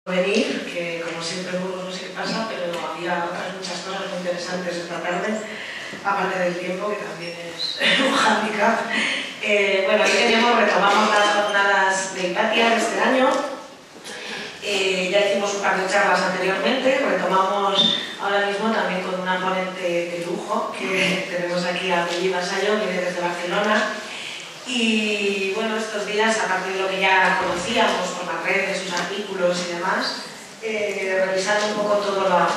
venir, que como siempre no sé qué pasa, pero había otras muchas cosas muy interesantes esta tarde, aparte del tiempo, que también es un hándicap. Bueno, hoy retomamos las jornadas de Hipatia de este año. Ya hicimos un par de charlas anteriormente, retomamos ahora mismo también con una ponente de lujo, que tenemos aquí a Lili Vasallo, que viene desde Barcelona. Y bueno, estos días, aparte de lo que ya conocíamos por las redes, sus artículos y demás, revisando un poco toda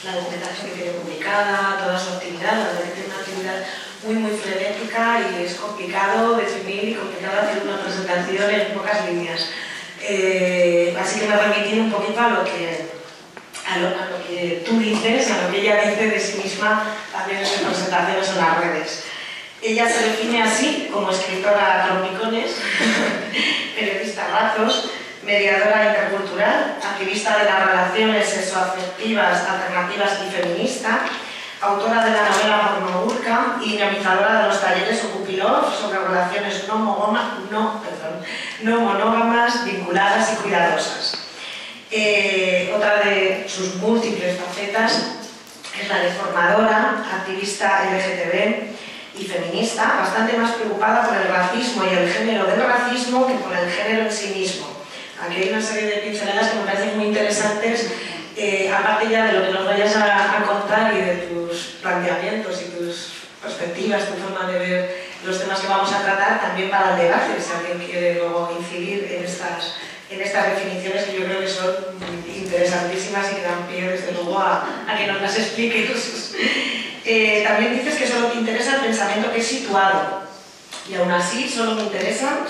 la documentación que tiene publicada, toda su actividad. La verdad que tiene una actividad muy frenética y es complicado definir y complicado hacer una presentación en pocas líneas. Así que me he remitido un poquito a lo que tú dices, a lo que ella dice de sí misma también en sus presentaciones en las redes. Ella se define así como escritora trompicones, periodista a ratos, mediadora intercultural, activista de las relaciones sexoafectivas, alternativas y feminista, autora de la novela Pornoburka y dinamizadora de los talleres Ocupilove sobre relaciones no monógamas, vinculadas y cuidadosas. Otra de sus múltiples facetas es la de formadora, activista LGTB y feminista, bastante más preocupada por el racismo y el género del racismo que por el género en sí mismo. Aquí hay una serie de pinceladas que me parecen muy interesantes, aparte ya de lo que nos vayas a contar y de tus planteamientos y tus perspectivas, tu forma de ver los temas que vamos a tratar, también para el debate, si alguien quiere luego incidir en estas definiciones que yo creo que son interesantísimas y que dan pie desde luego a que nos las expliques. También dices que solo te interesa el pensamiento que es situado, y aún así solo te interesan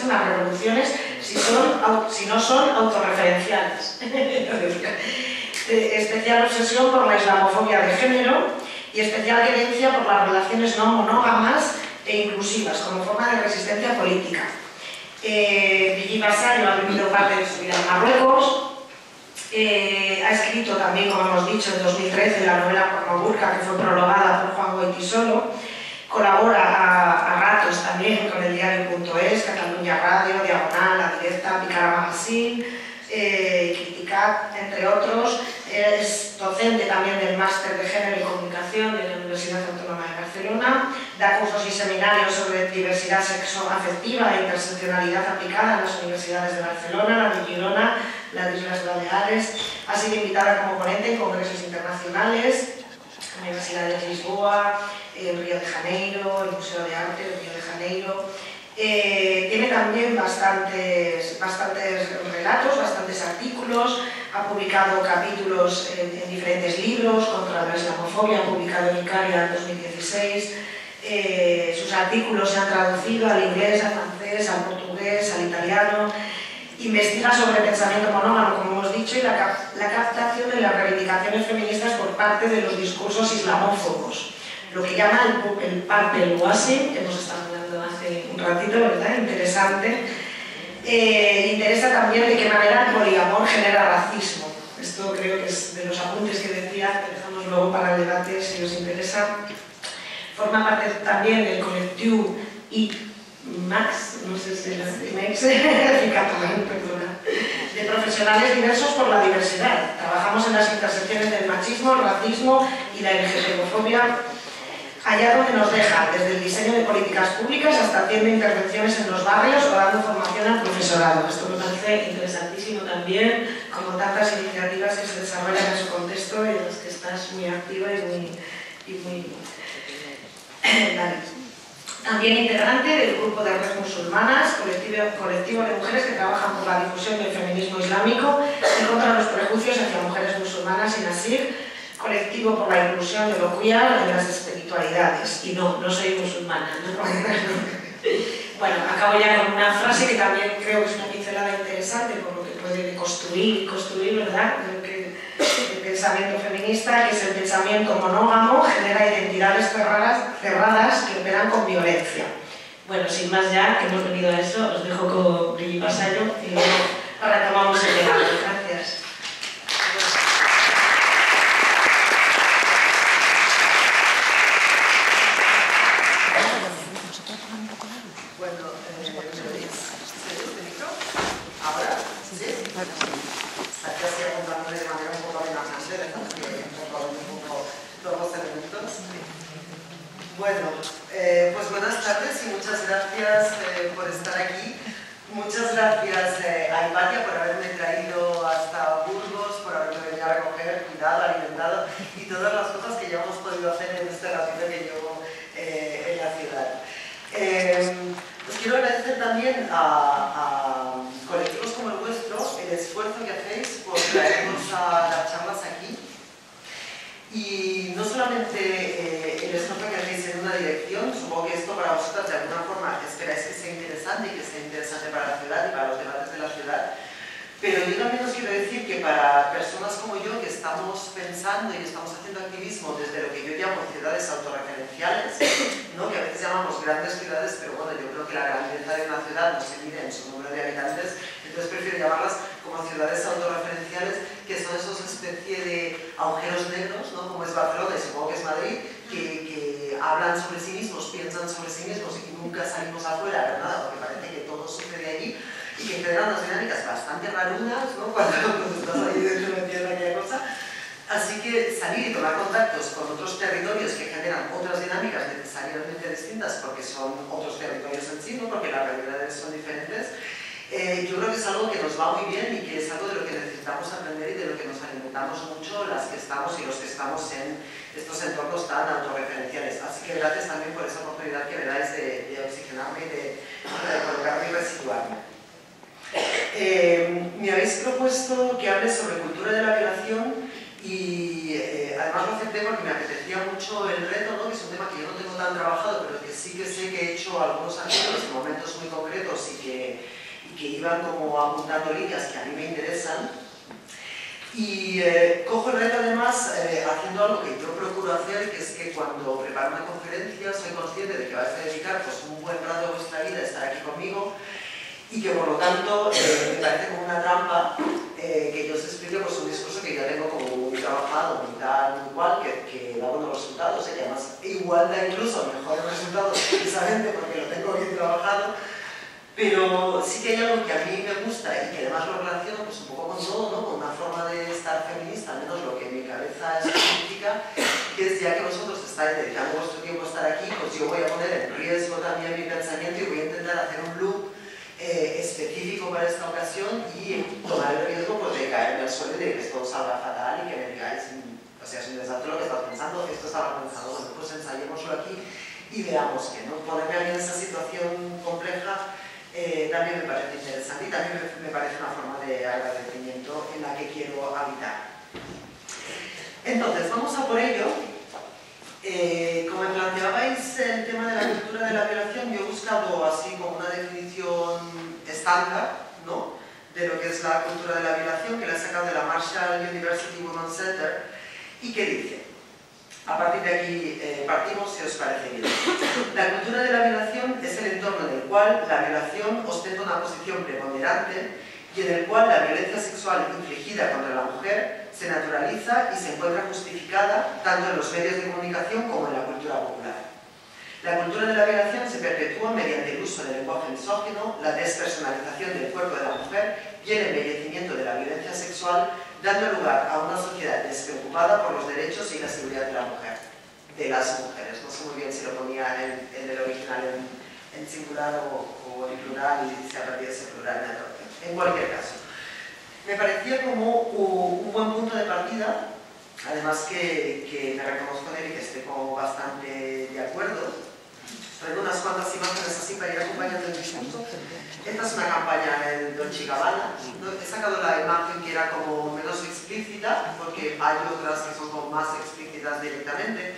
las revoluciones si no son autorreferenciales. Especial obsesión por la islamofobia de género y especial querencia por las relaciones no monógamas e inclusivas como forma de resistencia política. Lili Vasallo ha vivido parte de su vida en Marruecos. Ha escrito también, como hemos dicho, en 2013 la novela Pornoburka, que fue prologada por Juan Goytisolo. Colabora a ratos también con el diario.es, Catalunya Radio, Diagonal, La Directa, Picara Magazine, Criticat, entre otros. Es docente también del Máster de Género y Comunicación de la Universidad Autónoma de Barcelona. Da cursos y seminarios sobre diversidad sexoafectiva e interseccionalidad aplicada en las universidades de Barcelona, la de Girona, las Islas Baleares. Ha sido invitada como ponente en congresos internacionales, Universidad de Lisboa, el Río de Janeiro, el Museo de Arte del Río de Janeiro. Tiene también bastantes relatos, bastantes artículos, ha publicado capítulos en diferentes libros contra la islamofobia, ha publicado en Icaria en 2016. Sus artículos se han traducido al inglés, al francés, al portugués, al italiano. Investiga sobre pensamiento monógamo, como hemos dicho, y la captación de las reivindicaciones feministas por parte de los discursos islamófobos. Lo que llama el papel washing, que hemos estado hablando hace un ratito, ¿verdad? Interesante. Interesa también de qué manera el poliamor genera racismo. Esto creo que es de los apuntes que decía, que dejamos luego para el debate si os interesa. Forma parte también del colectivo Max, no sé si la Max, perdona, de profesionales diversos por la diversidad. Trabajamos en las intersecciones del machismo, el racismo y la LGTB-fobia, allá donde nos deja, desde el diseño de políticas públicas hasta haciendo intervenciones en los barrios o dando formación al profesorado. Esto me parece interesantísimo también, como tantas iniciativas que se desarrollan en su contexto y en las que estás muy activa y muy Vale. También integrante del grupo de redes musulmanas, colectivo de mujeres que trabajan por la difusión del feminismo islámico y contra los prejuicios hacia mujeres musulmanas y Nasir, colectivo por la inclusión de lo queer en las espiritualidades. Y no soy musulmana. Bueno, acabo ya con una frase que también creo que es una pincelada interesante por lo que puede construir, ¿verdad? El pensamiento feminista, que es el pensamiento monógamo, genera identidades cerradas que operan con violencia. Bueno, sin más ya, que hemos venido a eso, os dejo con Lili Vasallo y luego retomamos el debate. Gracias. Bueno, ¿se micro? ¿Ahora? ¿Sí? Bueno, pues buenas tardes y muchas gracias por estar aquí. Muchas gracias a Hipatia por haberme traído hasta Burgos, por haberme venido a recoger, cuidado, alimentado y todas las cosas que ya hemos podido hacer en este ratito que llevo en la ciudad. Os quiero agradecer también a colectivos como el vuestro el esfuerzo que hacéis por traernos a las charlas aquí. Y no solamente el esfuerzo que hacéis en una dirección, supongo que esto para vosotras de alguna forma esperáis que sea interesante y que sea interesante para la ciudad y para los debates de la ciudad, pero yo también os quiero decir que para personas como yo que estamos pensando y estamos haciendo activismo desde lo que yo llamo ciudades autorreferenciales, ¿no? Que a veces llamamos grandes ciudades, pero bueno, yo creo que la grandeza de una ciudad no se mide en su número de habitantes, entonces prefiero llamarlas como ciudades autorreferenciales, que son esos especie de agujeros negros, ¿no? Como es Barcelona y supongo que es Madrid, que hablan sobre sí mismos, piensan sobre sí mismos y nunca salimos afuera, ¿verdad? Porque parece que todo sucede allí y que generan unas dinámicas bastante rarunas, ¿no? Cuando estás ahí dentro metido en aquella cosa. Así que salir y tomar contactos con otros territorios que generan otras dinámicas necesariamente distintas porque son otros territorios en sí, ¿no? Porque las realidades son diferentes. Yo creo que es algo que nos va muy bien y que es algo de lo que necesitamos aprender y de lo que nos alimentamos mucho las que estamos y los que estamos en estos entornos tan autorreferenciales. Así que gracias también por esa oportunidad que me dais de oxigenarme y de colocarme y resituarme. Me habéis propuesto que hable sobre cultura de la violación y además lo acepté porque me apetecía mucho el reto, ¿no? Que es un tema que yo no tengo tan trabajado, pero que sí que sé que he hecho algunos artículos en momentos muy concretos y que iban como apuntando líneas que a mí me interesan. Y cojo el reto además haciendo algo que yo procuro hacer, que es que cuando preparo una conferencia soy consciente de que vais a dedicar pues, un buen rato de vuestra vida a estar aquí conmigo y que por lo tanto me parece como una trampa que yo os explique pues, un discurso que ya tengo como muy trabajado, muy tal, muy cual, que da buenos resultados, que además igual da incluso mejores resultados precisamente porque lo tengo bien trabajado. Pero sí que hay algo que a mí me gusta y que además lo relaciono pues, un poco con todo, ¿no? Con una forma de estar feminista, al menos lo que en mi cabeza significa, que es ya que vosotros estáis dedicando vuestro tiempo a estar aquí, pues yo voy a poner en riesgo también mi pensamiento y voy a intentar hacer un loop específico para esta ocasión y tomar el riesgo pues, de caerme al suelo y de que esto salga fatal y que me digáis, o sea, es un desastre lo que estás pensando, esto estaba pensado, bueno, pues ensayémoslo aquí y veamos que, ¿no? Ponerme a mí en esa situación compleja también me parece interesante y también me parece una forma de agradecimiento en la que quiero habitar. Entonces, vamos a por ello. Como me planteabais el tema de la cultura de la violación, yo he buscado así como una definición estándar, ¿no? De lo que es la cultura de la violación, que la he sacado de la Marshall University Women's Center y que dice: a partir de aquí partimos, si os parece bien. La cultura de la violación es el entorno en el cual la violación ostenta una posición preponderante y en el cual la violencia sexual infligida contra la mujer se naturaliza y se encuentra justificada tanto en los medios de comunicación como en la cultura popular. La cultura de la violación se perpetúa mediante el uso del lenguaje misógino, la despersonalización del cuerpo de la mujer y el embellecimiento de la violencia sexual, dando lugar a una sociedad despreocupada por los derechos y la seguridad de la mujer, de las mujeres. No sé muy bien si lo ponía en el original en singular o en plural y se aparecía ese plural en el otro. En cualquier caso, me parecía como un buen punto de partida, además que me reconozco en él y que estoy como bastante de acuerdo. Traigo unas cuantas imágenes así para ir acompañando el discurso. Esta es una campaña del Dolce & Gabbana. He sacado la imagen que era como menos explícita, porque hay otras que son como más explícitas directamente,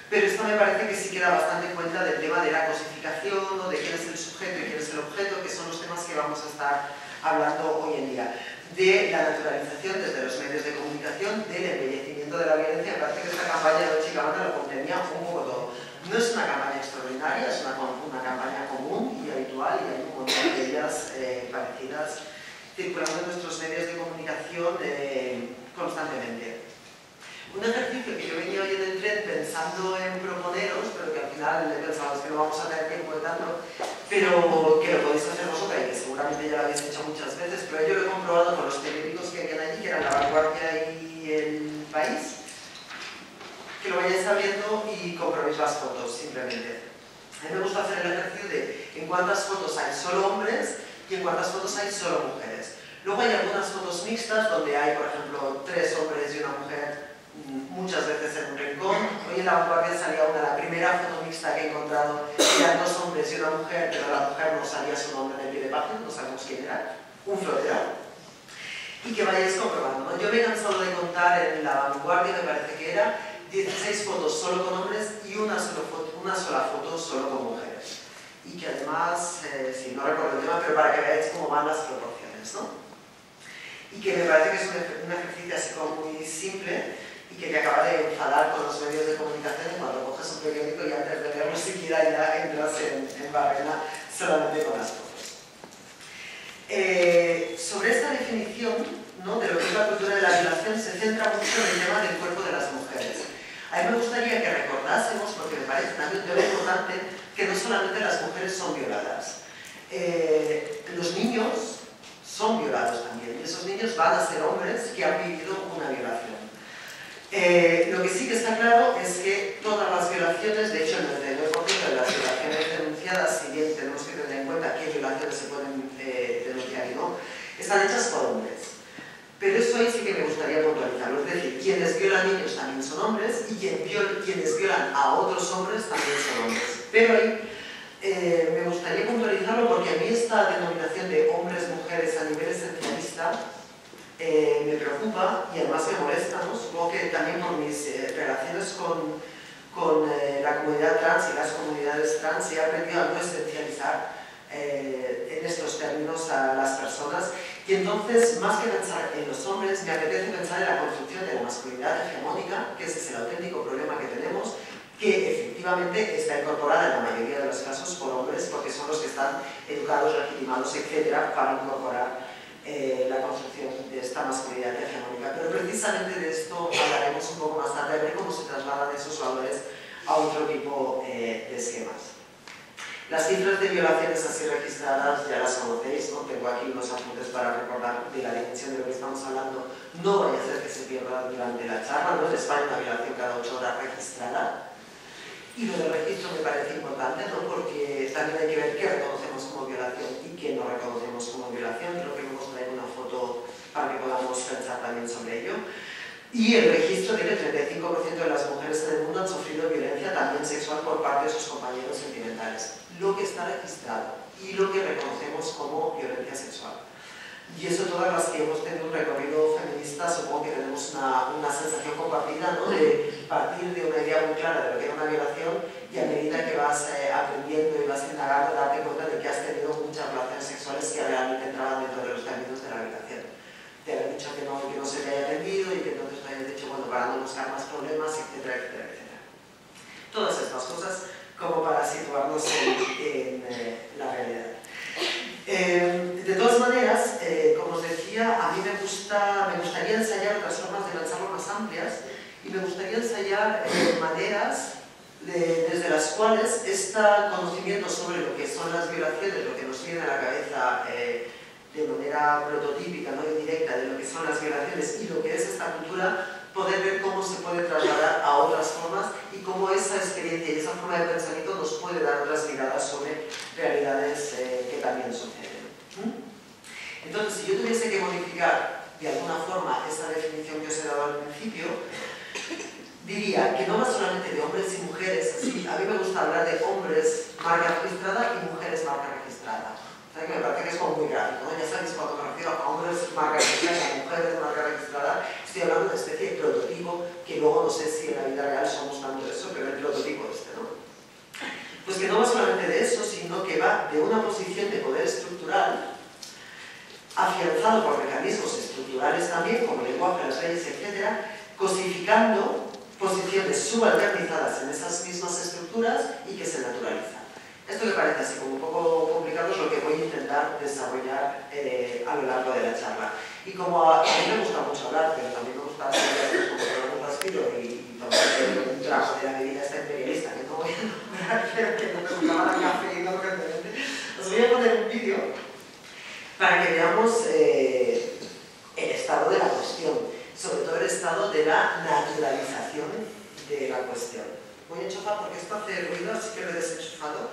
pero esta me parece que sí que da bastante cuenta del tema de la cosificación, ¿no? De quién es el sujeto y quién es el objeto, que son los temas que vamos a estar hablando hoy en día. De la naturalización desde los medios de comunicación, del embellecimiento de la violencia. Me parece que esta campaña de Dolce & Gabbana lo contenía un poco todo. No es una campaña extraordinaria, es una campaña común y habitual y hay un montón de ellas parecidas circulando en nuestros medios de comunicación constantemente. Un ejercicio que yo venía hoy en el tren pensando en proponeros, pero que al final he pensado que no vamos a tener tiempo de tanto, pero que lo podéis hacer vosotros y que seguramente ya lo habéis hecho muchas veces, pero yo lo he comprobado con los periódicos que habían allí, que eran La Vanguardia y El País, que lo vayáis abriendo y y comprobéis las fotos, simplemente. A mí me gusta hacer el ejercicio de en cuántas fotos hay solo hombres y en cuántas fotos hay solo mujeres. Luego hay algunas fotos mixtas donde hay, por ejemplo, 3 hombres y una mujer, muchas veces en un rincón. Hoy en La Vanguardia salía la primera foto mixta que he encontrado, eran 2 hombres y una mujer, pero la mujer no salía su nombre en el pie de página, no sabemos quién era, un florero. Y que vayáis comprobando, ¿no? Yo me he cansado de contar en La Vanguardia, me parece que era 16 fotos solo con hombres y una sola foto solo con mujeres. Y que además, si no recuerdo el tema, pero para que veáis cómo van las proporciones, ¿no? Y que me parece que es un ejercicio así como muy simple y que te acaba de enfadar con los medios de comunicación y cuando coges un periódico y antes de leerlo siquiera ya entras en barrena solamente con las fotos. Sobre esta definición, ¿no?, de lo que es la cultura de la violación se centra mucho en el tema del cuerpo de las mujeres. A mí me gustaría que recordásemos, porque me parece también muy importante, que no solamente las mujeres son violadas. Los niños son violados también, y esos niños van a ser hombres que han vivido una violación. Lo que sí que está claro es que todas las violaciones, de hecho el 99% de las violaciones denunciadas, si bien tenemos que tener en cuenta qué violaciones se pueden denunciar y no, están hechas por hombres. Pero eso ahí sí que me gustaría puntualizarlo, es decir, quienes violan niños también son hombres y quienes violan a otros hombres también son hombres. Pero ahí me gustaría puntualizarlo porque a mí esta denominación de hombres-mujeres a nivel esencialista me preocupa y además me molesta, ¿no? Supongo que también por mis relaciones con la comunidad trans y las comunidades trans he aprendido a no esencializar en estos términos a las personas y entonces, más que pensar en los hombres, me apetece pensar en la construcción de la masculinidad hegemónica, que ese es el auténtico problema que tenemos, que efectivamente está incorporada en la mayoría de los casos por hombres, porque son los que están educados, legitimados, etcétera, para incorporar la construcción de esta masculinidad hegemónica. Pero precisamente de esto hablaremos un poco más tarde, a ver cómo se trasladan esos valores a otro tipo de esquemas. Las cifras de violaciones así registradas ya las conocéis, ¿no? Tengo aquí unos apuntes para recordar de la dimensión de lo que estamos hablando. No vaya a ser que se pierda durante la charla, ¿no? En España una violación cada 8 horas registrada. Y lo del registro me parece importante, ¿no? Porque también hay que ver qué reconocemos como violación y qué no reconocemos como violación. Creo que hemos traído una foto para que podamos pensar también sobre ello. Y el registro de que el 35% de las mujeres en el mundo han sufrido violencia también sexual por parte de sus compañeros sentimentales. Lo que está registrado y lo que reconocemos como violencia sexual. Y eso todas las que hemos tenido un recorrido feminista supongo que tenemos una sensación compartida, ¿no? De partir de una idea muy clara de lo que era una violación y a medida que vas aprendiendo y vas indagando darte cuenta de que has tenido muchas relaciones sexuales que realmente entraban dentro de los términos de la violación. Te han dicho que no se te haya atendido y que entonces te hayas dicho, bueno, para no buscar más problemas, etcétera, etcétera, etcétera. Todas estas cosas como para situarnos en la realidad. De todas maneras, como os decía, a mí me gustaría ensayar otras formas de pensarlo más amplias y me gustaría ensayar maneras desde las cuales este conocimiento sobre lo que son las violaciones, lo que nos viene a la cabeza de manera prototípica, no indirecta, de lo que son las violaciones y lo que es esta cultura, poder ver cómo se puede trasladar a otras formas y cómo esa experiencia y esa forma de pensamiento nos puede dar otras miradas sobre realidades que también suceden. Entonces, si yo tuviese que modificar de alguna forma esta definición que os he dado al principio, diría que no va solamente de hombres y mujeres, así, a mí me gusta hablar de hombres marca registrada y mujeres marca registrada. O sea, que me parece que es como muy gráfico, ¿no? Ya sabéis, cuando me refiero a hombres marca registrada y a mujeres marca registrada, estoy hablando de una especie de prototipo que luego no sé si en la vida real somos tanto eso, pero el prototipo este, ¿no? Pues que no va solamente de eso, sino que va de una posición de poder estructural afianzado por mecanismos estructurales también, como el lenguaje, las leyes, etc., cosificando posiciones subalternizadas en esas mismas estructuras y que se naturalizan. Esto me parece así como un poco complicado, es lo que voy a intentar desarrollar a lo largo de la charla. Y como a mí me gusta mucho hablar, pero también me gusta hacer como un respiro y tomar un trago de la bebida esta imperialista, que no voy a nombrar, pero que no me gustaba la café y no urgentemente, os voy a poner un vídeo para que veamos el estado de la cuestión, sobre todo el estado de la naturalización de la cuestión. Voy a enchufar porque esto hace ruido, así que lo he desenchufado.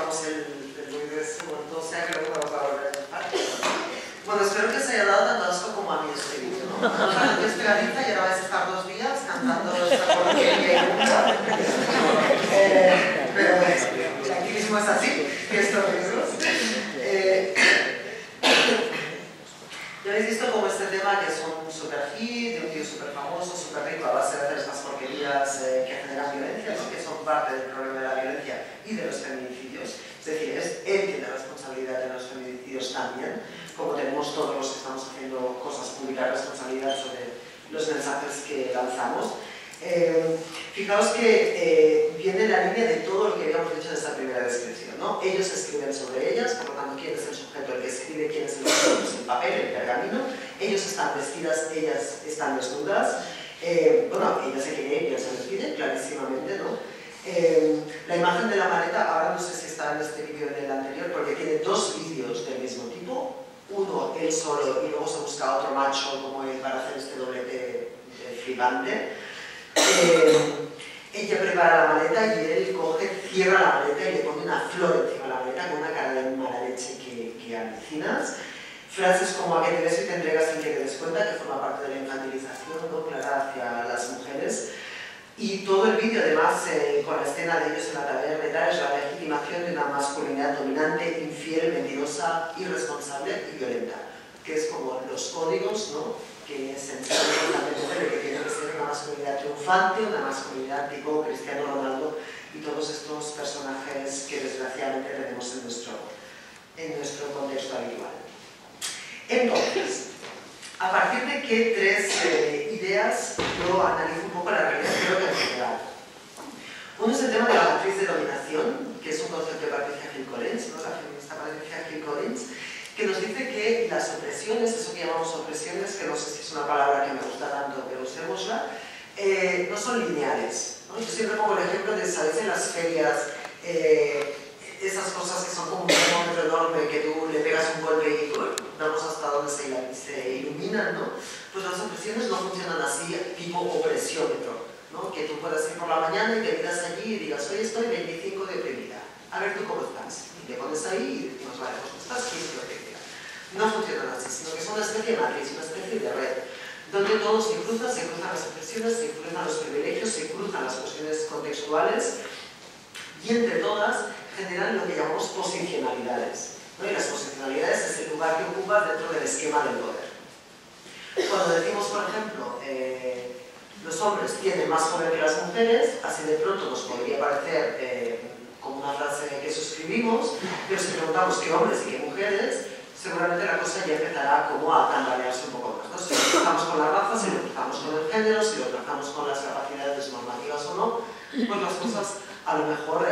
dejamos el ruido ese, no sea que luego vamos a volver a empezar. Bueno, espero que os haya dado tanto asco como a mí este vídeo, ¿no? Yo estoy pegadiza y ahora vais a estar 2 días cantando esta porquería inmunda. Pero el activismo es así, que estos riesgos. Ya habéis visto como este tema, que es un super hit, de un tío super famoso, super rico, a base de hacer estas porquerías que generan violencia, ¿no? Que son parte del problema de la violencia y de los feminicidios. Es decir, él tiene responsabilidad de los feminicidios también, como tenemos todos los que estamos haciendo cosas públicas, responsabilidad sobre los mensajes que lanzamos. Fijaos que viene en la línea de todo lo que habíamos dicho en esta primera descripción, ¿no? Ellos escriben sobre ellas, por lo tanto, ¿quién es el sujeto, el que escribe? ¿Quién es el sujeto? Pues el papel, el pergamino. Ellos están vestidas, ellas están desnudas. Bueno, ella se quiere, ella se despide, clarísimamente, ¿no? La imagen de la maleta, ahora no sé si está en este vídeo o en el anterior, porque tiene 2 vídeos del mismo tipo. Uno, él solo, y luego se busca otro macho como él para hacer este doblete flipante. Ella prepara la maleta y él coge, cierra la maleta y le pone una flor encima de la maleta con una cara de mala leche que alucinas. Frases como a que te des y te entregas sin que te des cuenta, que forma parte de la infantilización, ¿no? Clara hacia las mujeres. Y todo el vídeo, además, con la escena de ellos en la taberna y tal, es la legitimación de una masculinidad dominante, infiel, mentirosa, irresponsable y violenta, que es como los códigos, ¿no? Que se entienden de que tiene que ser una masculinidad triunfante, una masculinidad tipo Cristiano Ronaldo y todos estos personajes que desgraciadamente tenemos en nuestro contexto habitual. Entonces, a partir de qué 3 ideas yo analizo un poco la realidad, creo que en general. Uno es el tema de la matriz de dominación, que es un concepto de Patricia Hill Collins, ¿no? La feminista Patricia Hill Collins, que nos dice que las opresiones, eso que llamamos opresiones, que no sé si es una palabra que me gusta tanto, pero usémosla, no son lineales, ¿no? Yo siempre pongo el ejemplo de, ¿sabéis? En las ferias, esas cosas que son como un termómetro enorme, que tú le pegas un golpe y vamos hasta donde se iluminan, ¿no? Pues las opresiones no funcionan así, tipo opresiómetro, ¿no? Que tú puedas ir por la mañana y te miras allí y digas, hoy estoy 25 de oprimida, a ver tú cómo estás. Y te pones ahí y decimos, vale, pues estás 15 de oprimida. No funcionan así, sino que son una especie de matriz, una especie de red, donde todo se cruzan las opresiones, se cruzan los privilegios, se cruzan las cuestiones contextuales y entre todas generan lo que llamamos posicionalidades, ¿no? Y las posicionalidades es el lugar que ocupas dentro del esquema del poder. Cuando decimos, por ejemplo, los hombres tienen más poder que las mujeres, así de pronto nos podría parecer como una frase que suscribimos, pero si preguntamos qué hombres y qué mujeres, seguramente la cosa ya empezará como a tambalearse un poco más, ¿no? Si lo cruzamos con la raza, si lo cruzamos con el género, si lo cruzamos con las capacidades normativas o no, pues las cosas a lo mejor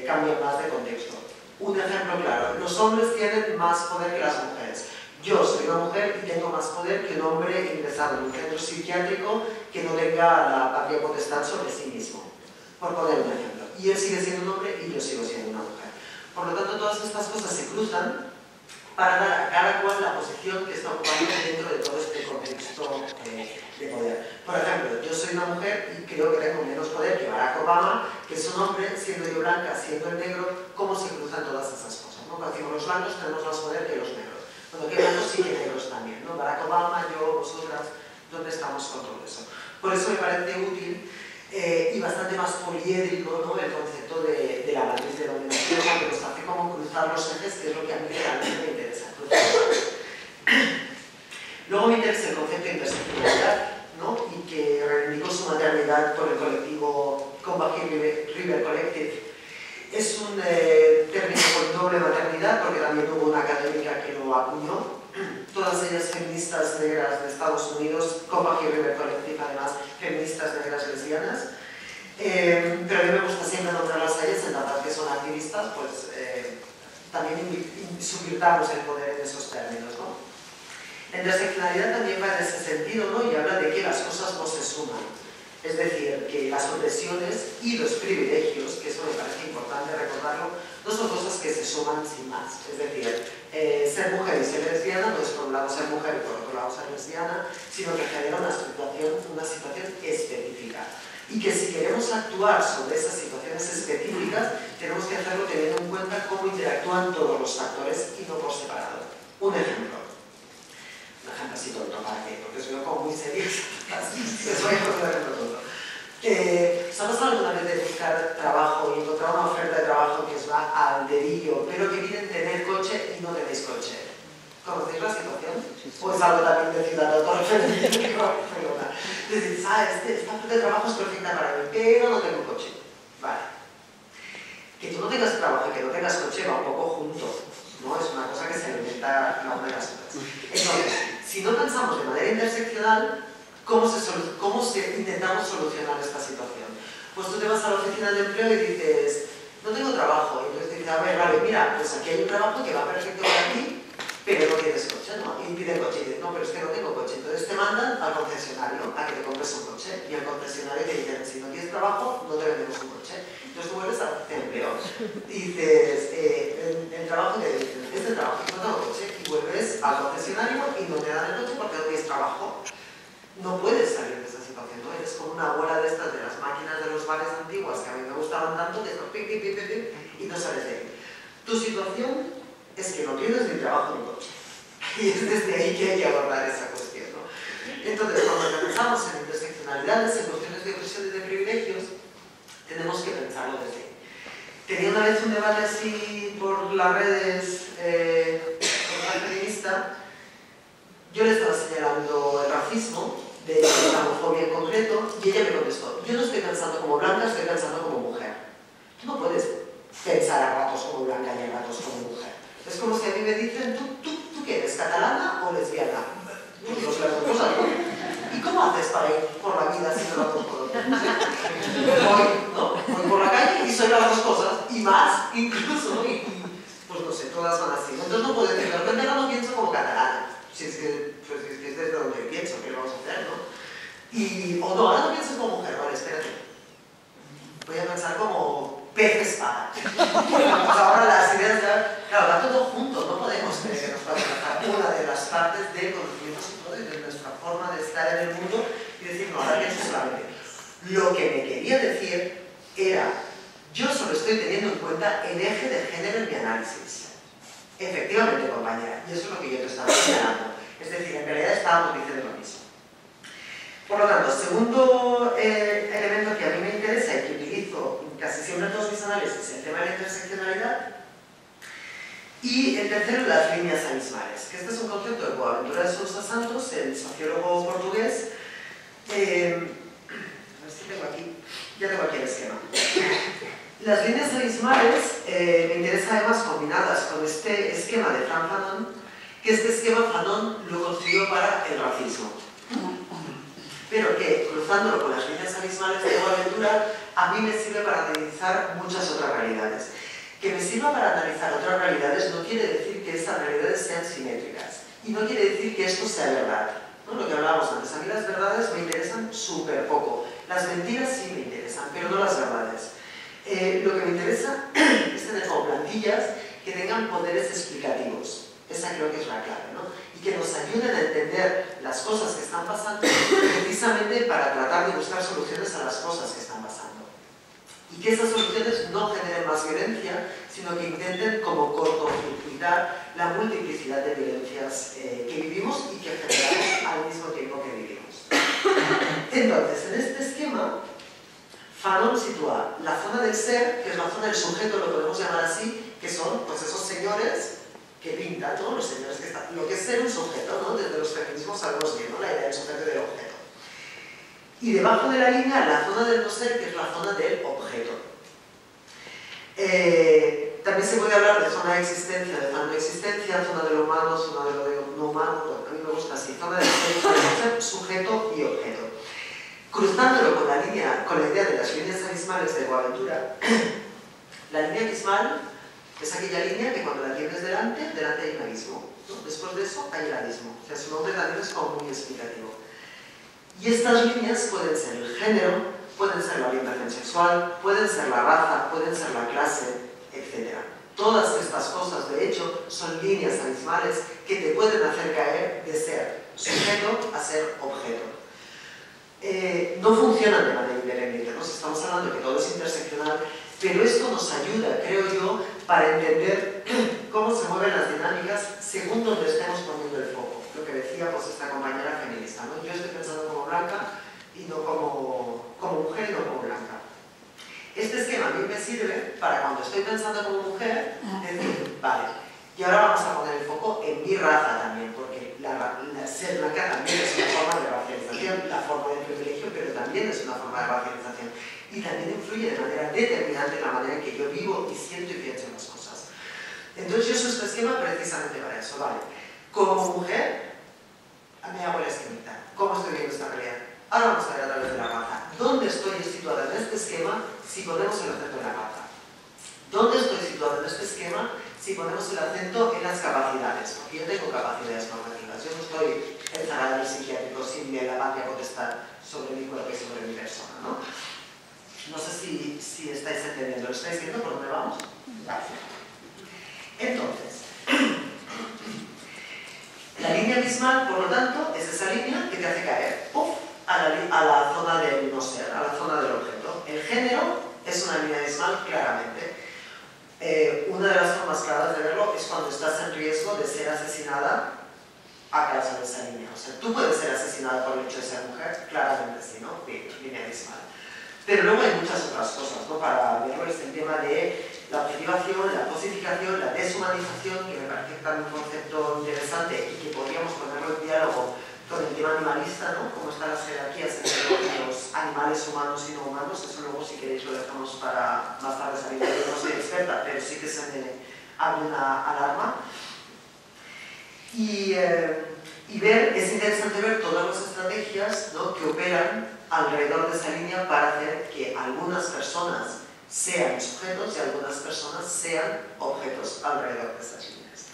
cambian más de contexto. Un ejemplo claro, los hombres tienen más poder que las mujeres. Yo soy una mujer y tengo más poder que un hombre ingresado en un centro psiquiátrico que no tenga la patria potestad sobre sí mismo, por poner un ejemplo. Y él sigue siendo un hombre y yo sigo siendo una mujer. Por lo tanto, todas estas cosas se cruzan para dar a cada cual la posición que está ocupando dentro de todo este contexto de poder. Por ejemplo, yo soy una mujer y creo que tengo menos poder que Barack Obama, que es un hombre, siendo yo blanca, siendo el negro, ¿cómo se cruzan todas esas cosas? ¿No? Cuando decimos los blancos tenemos más poder que los negros. Cuando que blancos sí que negros también, ¿no? Barack Obama, yo, vosotras, ¿dónde estamos con todo eso? Por eso me parece útil y bastante más poliédrico, ¿no? El concepto de la matriz de dominación, que nos hace como cruzar los ejes, que es lo que a mí realmente me interesa. Luego me interesa el concepto de interseccionalidad, ¿no? Y que reivindicó su maternidad por el colectivo Combahee River Collective. Es un término con doble maternidad, porque también hubo una académica que lo acuñó. Todas ellas feministas negras de Estados Unidos, Combahee River Collective, además, feministas negras lesbianas. Pero a mí me gusta siempre nombrarlas a ellas, en tanto que son activistas, pues también subvirtamos el poder en esos términos, ¿no? La interseccionalidad también va en ese sentido, ¿no? Y habla de que las cosas no se suman. Es decir, que las opresiones y los privilegios, que eso me parece importante recordarlo, no son cosas que se suman sin más. Es decir, ser mujer y ser lesbiana no es por un lado ser mujer y por otro lado ser lesbiana, sino que genera una situación específica. Y que si queremos actuar sobre esas situaciones específicas, tenemos que hacerlo teniendo en cuenta cómo interactúan todos los factores y no por separado. Un ejemplo así tonto, ¿para qué? Porque os veo como muy serios. Les voy a contar un tonto. ¿Os ha pasado alguna vez de buscar trabajo y encontrar una oferta de trabajo que os va al dedillo, pero que quieren tener coche y no tenéis coche? ¿Conocéis la situación? Pues algo también de ciudad autorreferente. Decís, esta oferta de trabajo es perfecta para mí, pero no tengo coche. Vale. Que tú no tengas trabajo y que no tengas coche va un poco junto, ¿no? Es una cosa que se alimenta la una de las otras. Entonces, si no pensamos de manera interseccional, ¿cómo intentamos solucionar esta situación? Pues tú te vas a la oficina de empleo y dices, no tengo trabajo. Y entonces te dices, a ver, vale, mira, pues aquí hay un trabajo que va perfecto para ti, pero no tienes coche, ¿no? Y piden coche y dices, no, pero es que no tengo coche. Entonces te mandan al concesionario a que te compres un coche. Y al concesionario te dicen, si no tienes trabajo, no te vendemos un coche. Entonces tú vuelves al empleo y dices, el trabajo que dicen, este trabajo, no tengo coche. Y vuelves al concesionario y no te dan el coche porque no tienes trabajo. No puedes salir de esa situación, ¿no? Eres como una bola de estas de las máquinas de los bares antiguas que a mí me gustaban tanto, que están pi, y no sales de ahí. Tu situación es que no tienes ni trabajo ni coche. Y es desde ahí que hay que abordar esa cuestión, ¿no? Entonces, cuando pensamos en interseccionalidades, en cuestiones de opresión y de privilegios, tenemos que pensarlo desde ahí. Tenía una vez un debate así por las redes con una feminista. Yo le estaba señalando el racismo, de la islamofobia en concreto, y ella me contestó, yo no estoy pensando como blanca, estoy pensando como mujer. Tú no puedes pensar a ratos como blanca y a ratos como mujer. Es como si a mí me dicen, ¿tú qué eres, catalana o lesbiana? Pues no sé las dos cosas, ¿no? ¿Y cómo haces para ir por la vida haciendo las dos cosas? Voy por la calle y soy las dos cosas, y más, incluso, ¿no? Pues no sé, todas van así. Entonces no puedo decir, de repente ahora no pienso como catalana. Si es que es desde donde pienso, ¿qué vamos a hacer, no? O no, ahora no pienso como mujer, vale, espérate. Voy a pensar como pez espada. Pues ahora las ideas ya... Claro, va todo junto, no podemos creer que nos va a trabajar una de las partes de conocimientos y todo, y de nuestra forma de estar en el mundo, y decir, no, ahora pienso solamente. Lo que me quería decir era, yo solo estoy teniendo en cuenta el eje de género en mi análisis. Efectivamente, compañera, y eso es lo que yo te estaba señalando. Es decir, en realidad estábamos diciendo lo mismo. Por lo tanto, segundo elemento que a mí me interesa y que utilizo casi siempre en todos mis análisis es el tema de la interseccionalidad. Y el tercero, las líneas abismales, que este es un concepto de Boaventura de Sousa Santos, el sociólogo portugués. A ver si tengo aquí, ya tengo aquí el esquema. Las líneas abismales me interesan además combinadas con este esquema de Frank Fanon, que este esquema Fanon lo construyó para el racismo. Pero que, cruzándolo con las líneas abismales de Boaventura, a mí me sirve para analizar muchas otras realidades. Que me sirva para analizar otras realidades no quiere decir que esas realidades sean simétricas. Y no quiere decir que esto sea verdad. ¿No? Lo que hablábamos antes, a mí las verdades me interesan súper poco. Las mentiras sí me interesan, pero no las verdades. Lo que me interesa es tener como plantillas que tengan poderes explicativos. Esa creo que es la clave, ¿no? Y que nos ayuden a entender las cosas que están pasando precisamente para tratar de buscar soluciones a las cosas que están pasando. Y que esas soluciones no generen más violencia, sino que intenten como cortocircuitar la multiplicidad de violencias que vivimos y que generamos al mismo tiempo que vivimos. Entonces, en este esquema, Fanon sitúa la zona del ser, que es la zona del sujeto, lo podemos llamar así, que son pues esos señores que pintan, ¿no? Los señores que están, lo que es ser un sujeto, ¿no? Desde los feminismos sabemos bien, ¿no? La idea del sujeto y del objeto. Y debajo de la línea, la zona del no ser, que es la zona del objeto. También se puede hablar de zona de existencia, de zona de existencia, zona de lo humano, zona de lo no humano, bueno, a mí me gusta así, zona del ser, sujeto y objeto. Cruzándolo con la idea de las líneas abismales de Boaventura, la línea abismal es aquella línea que cuando la tienes delante hay un abismo, ¿no? Después de eso hay el abismo. O sea, su nombre también es como muy explicativo. Y estas líneas pueden ser el género, pueden ser la orientación sexual, pueden ser la raza, pueden ser la clase, etc. Todas estas cosas, de hecho, son líneas abismales que te pueden hacer caer de ser sujeto a ser objeto. no funcionan de manera independiente, ¿no? Estamos hablando de que todo es interseccional, pero esto nos ayuda, creo yo, para entender cómo se mueven las dinámicas según donde estemos poniendo el foco. Lo que decía pues, esta compañera feminista, ¿no? Yo estoy pensando como blanca y no como mujer y no como blanca. Este esquema a mí me sirve para cuando estoy pensando como mujer, decir, vale, y ahora vamos a poner el foco en mi raza también, porque ser blanca también es una forma de racialización, la forma de privilegio, pero también es una forma de racialización. Y también influye de manera determinante en la manera en que yo vivo y siento y pienso las cosas. Entonces yo uso este esquema precisamente para eso, ¿vale? Como mujer, me hago la esquemita. ¿Cómo estoy viendo esta realidad? Ahora vamos a ver a través de la raza. ¿Dónde estoy situada en este esquema si ponemos el acento en la raza? ¿Dónde estoy situada en este esquema si ponemos el acento en las capacidades? Porque yo tengo capacidades normativas. Yo no estoy encerrada en el psiquiátrico sin la patria potestad sobre mi cuerpo y sobre mi persona, ¿no? No sé si estáis entendiendo. ¿Lo estáis viendo por dónde vamos? Gracias. Entonces, la línea abismal, por lo tanto, es esa línea que te hace caer a la zona del no ser, a la zona del objeto. El género es una línea abismal, claramente. Una de las formas claras de verlo es cuando estás en riesgo de ser asesinada a causa de esa línea. O sea, tú puedes ser asesinada por el hecho de ser mujer, claramente sí, ¿no? Línea abismal. Pero luego hay muchas otras cosas, ¿no? Para verlo es el tema de la objetivación, la cosificación, la deshumanización, que me parece también un concepto interesante y que podríamos ponerlo en diálogo con el tema animalista, ¿no? Cómo están las jerarquías entre los animales humanos y no humanos. Eso luego, si queréis, lo dejamos para más tarde salir. Yo no soy experta, pero sí que se me abre una alarma. Y ver, es interesante ver todas las estrategias, ¿no? Que operan alrededor de esa línea para hacer que algunas personas sean sujetos y algunas personas sean objetos alrededor de esas líneas.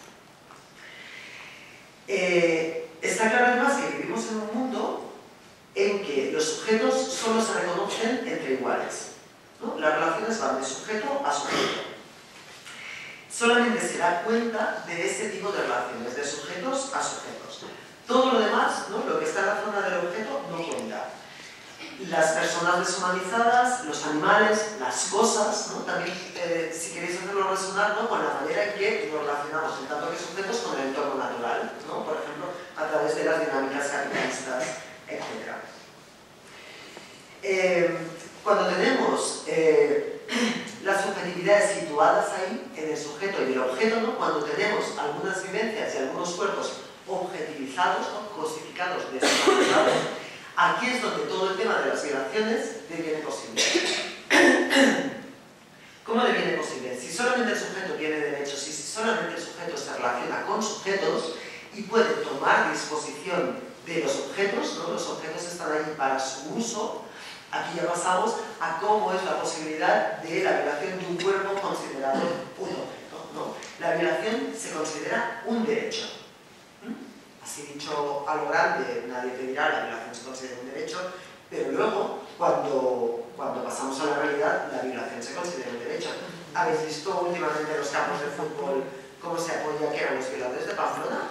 Está claro además que vivimos en un mundo en que los sujetos solo se reconocen entre iguales, ¿no? Las relaciones van de sujeto a sujeto. Solamente se da cuenta de ese tipo de relaciones, de sujetos a sujetos. Todo lo demás, ¿no? Lo que está en la zona del objeto, no cuenta. Las personas deshumanizadas, los animales, las cosas, ¿no? También, si queréis hacerlo resonar, ¿no? Con la manera en que nos relacionamos, en tanto que sujetos, con el entorno natural, ¿no? Por ejemplo, a través de las dinámicas capitalistas, etc. Cuando tenemos las subjetividades situadas ahí, en el sujeto y el objeto, ¿no? Cuando tenemos algunas vivencias y algunos cuerpos objetivizados, ¿no? Cosificados, deshumanizados, aquí es donde todo el tema de las violaciones deviene posible. ¿Cómo deviene posible? Si solamente el sujeto tiene derechos y si solamente el sujeto se relaciona con sujetos y puede tomar disposición de los objetos, ¿no? Los objetos están ahí para su uso. Aquí ya pasamos a cómo es la posibilidad de la violación de un cuerpo considerado un objeto, ¿no? La violación se considera un derecho. Así dicho a lo grande, nadie te dirá la violación se considera un derecho, pero luego, cuando pasamos a la realidad, la violación se considera un derecho. ¿Habéis visto últimamente en los campos de fútbol cómo se apoya que eran los violadores de Pamplona?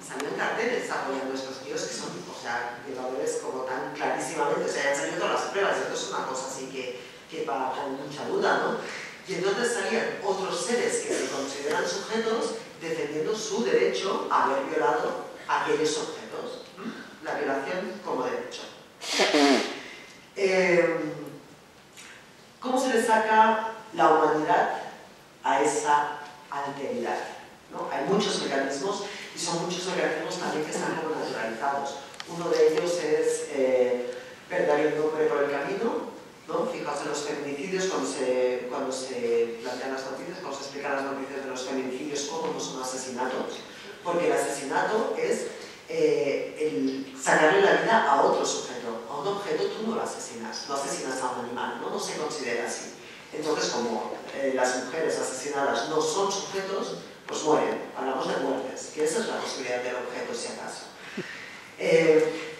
Salieron carteles apoyando a estos tíos que son, o sea, violadores como tan clarísimamente, o sea, han salido todas las pruebas, y esto es una cosa así que va con mucha duda, ¿no? Y entonces salían otros seres que se consideran sujetos defendiendo su derecho a haber violado a aquellos objetos. La violación como derecho. ¿Cómo se le saca la humanidad a esa alteridad? ¿No? Hay muchos mecanismos y son muchos mecanismos también que están como naturalizados. Uno de ellos es perder el nombre por el camino, ¿no? Fijaos en los feminicidios, cuando se plantean las noticias, cuando se explican las noticias de los feminicidios como no son asesinatos, porque el asesinato es el sacarle la vida a otro sujeto. A un objeto tú no lo asesinas, no asesinas a un animal, no se considera así. Entonces, como las mujeres asesinadas no son sujetos, pues mueren, hablamos de muertes, que esa es la posibilidad del objeto, si acaso.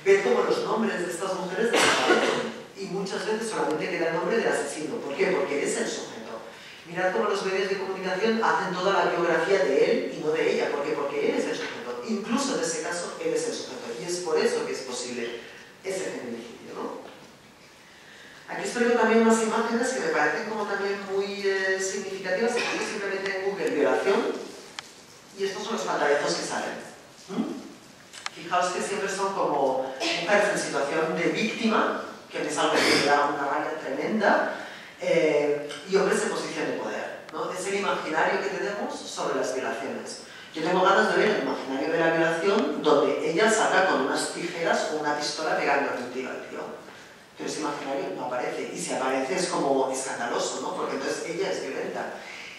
Ved cómo los nombres de estas mujeres desaparecen y muchas veces solamente queda el nombre del asesino. ¿Por qué? Porque es el sujeto. Mirad cómo los medios de comunicación hacen toda la biografía de él y no de ella. ¿Por qué? Porque él es el sujeto. Incluso en ese caso, él es el sujeto. Y es por eso que es posible ese feminicidio, ¿no? Aquí os traigo también unas imágenes que me parecen como también muy significativas. Aquí simplemente en Google violación y estos son los pantallazos que salen. Fijaos que siempre son como mujeres en situación de víctima, que es algo que me da una rabia tremenda, y hombres en posición de poder, ¿no? Es el imaginario que tenemos sobre las violaciones. Yo tengo ganas de ver el imaginario de la violación donde ella salga con unas tijeras o una pistola pegando a un tío al tío. Pero ese imaginario no aparece, y si aparece es como escandaloso, ¿no? Porque entonces ella es violenta.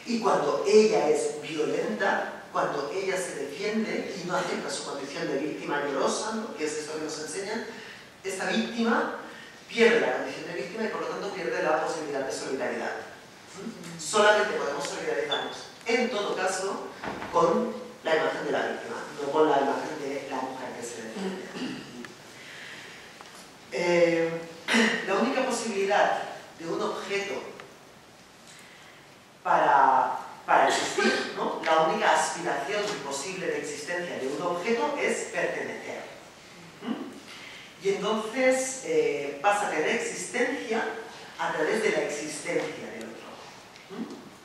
Y cuando ella es violenta, cuando ella se defiende y no acepta su condición de víctima llorosa, ¿no? Que es esto que nos enseñan, esta víctima pierde la condición de víctima y por lo tanto pierde la posibilidad de solidaridad. Solamente podemos solidarizarnos, en todo caso, con la imagen de la víctima, no con la imagen de la mujer que se defiende. La única posibilidad de un objeto para existir, ¿no? La única aspiración posible de existencia de un objeto es pertenecer. Y entonces pasa a tener existencia a través de la existencia del otro.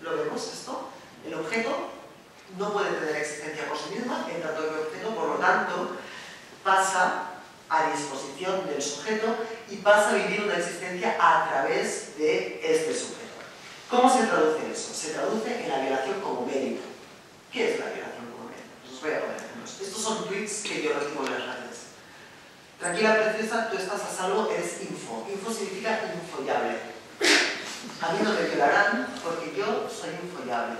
¿Lo vemos esto? El objeto no puede tener existencia por sí misma, en tanto que el objeto, por lo tanto, pasa a disposición del sujeto y pasa a vivir una existencia a través de este sujeto. ¿Cómo se traduce eso? Se traduce en la violación como mérito. ¿Qué es la violación como mérito? Os voy a poner ejemplos. Estos son tweets que yo recibo en las redes. Tranquila, princesa, tú estás a salvo, eres info. Info significa infollable. A mí no me violarán porque yo soy infollable.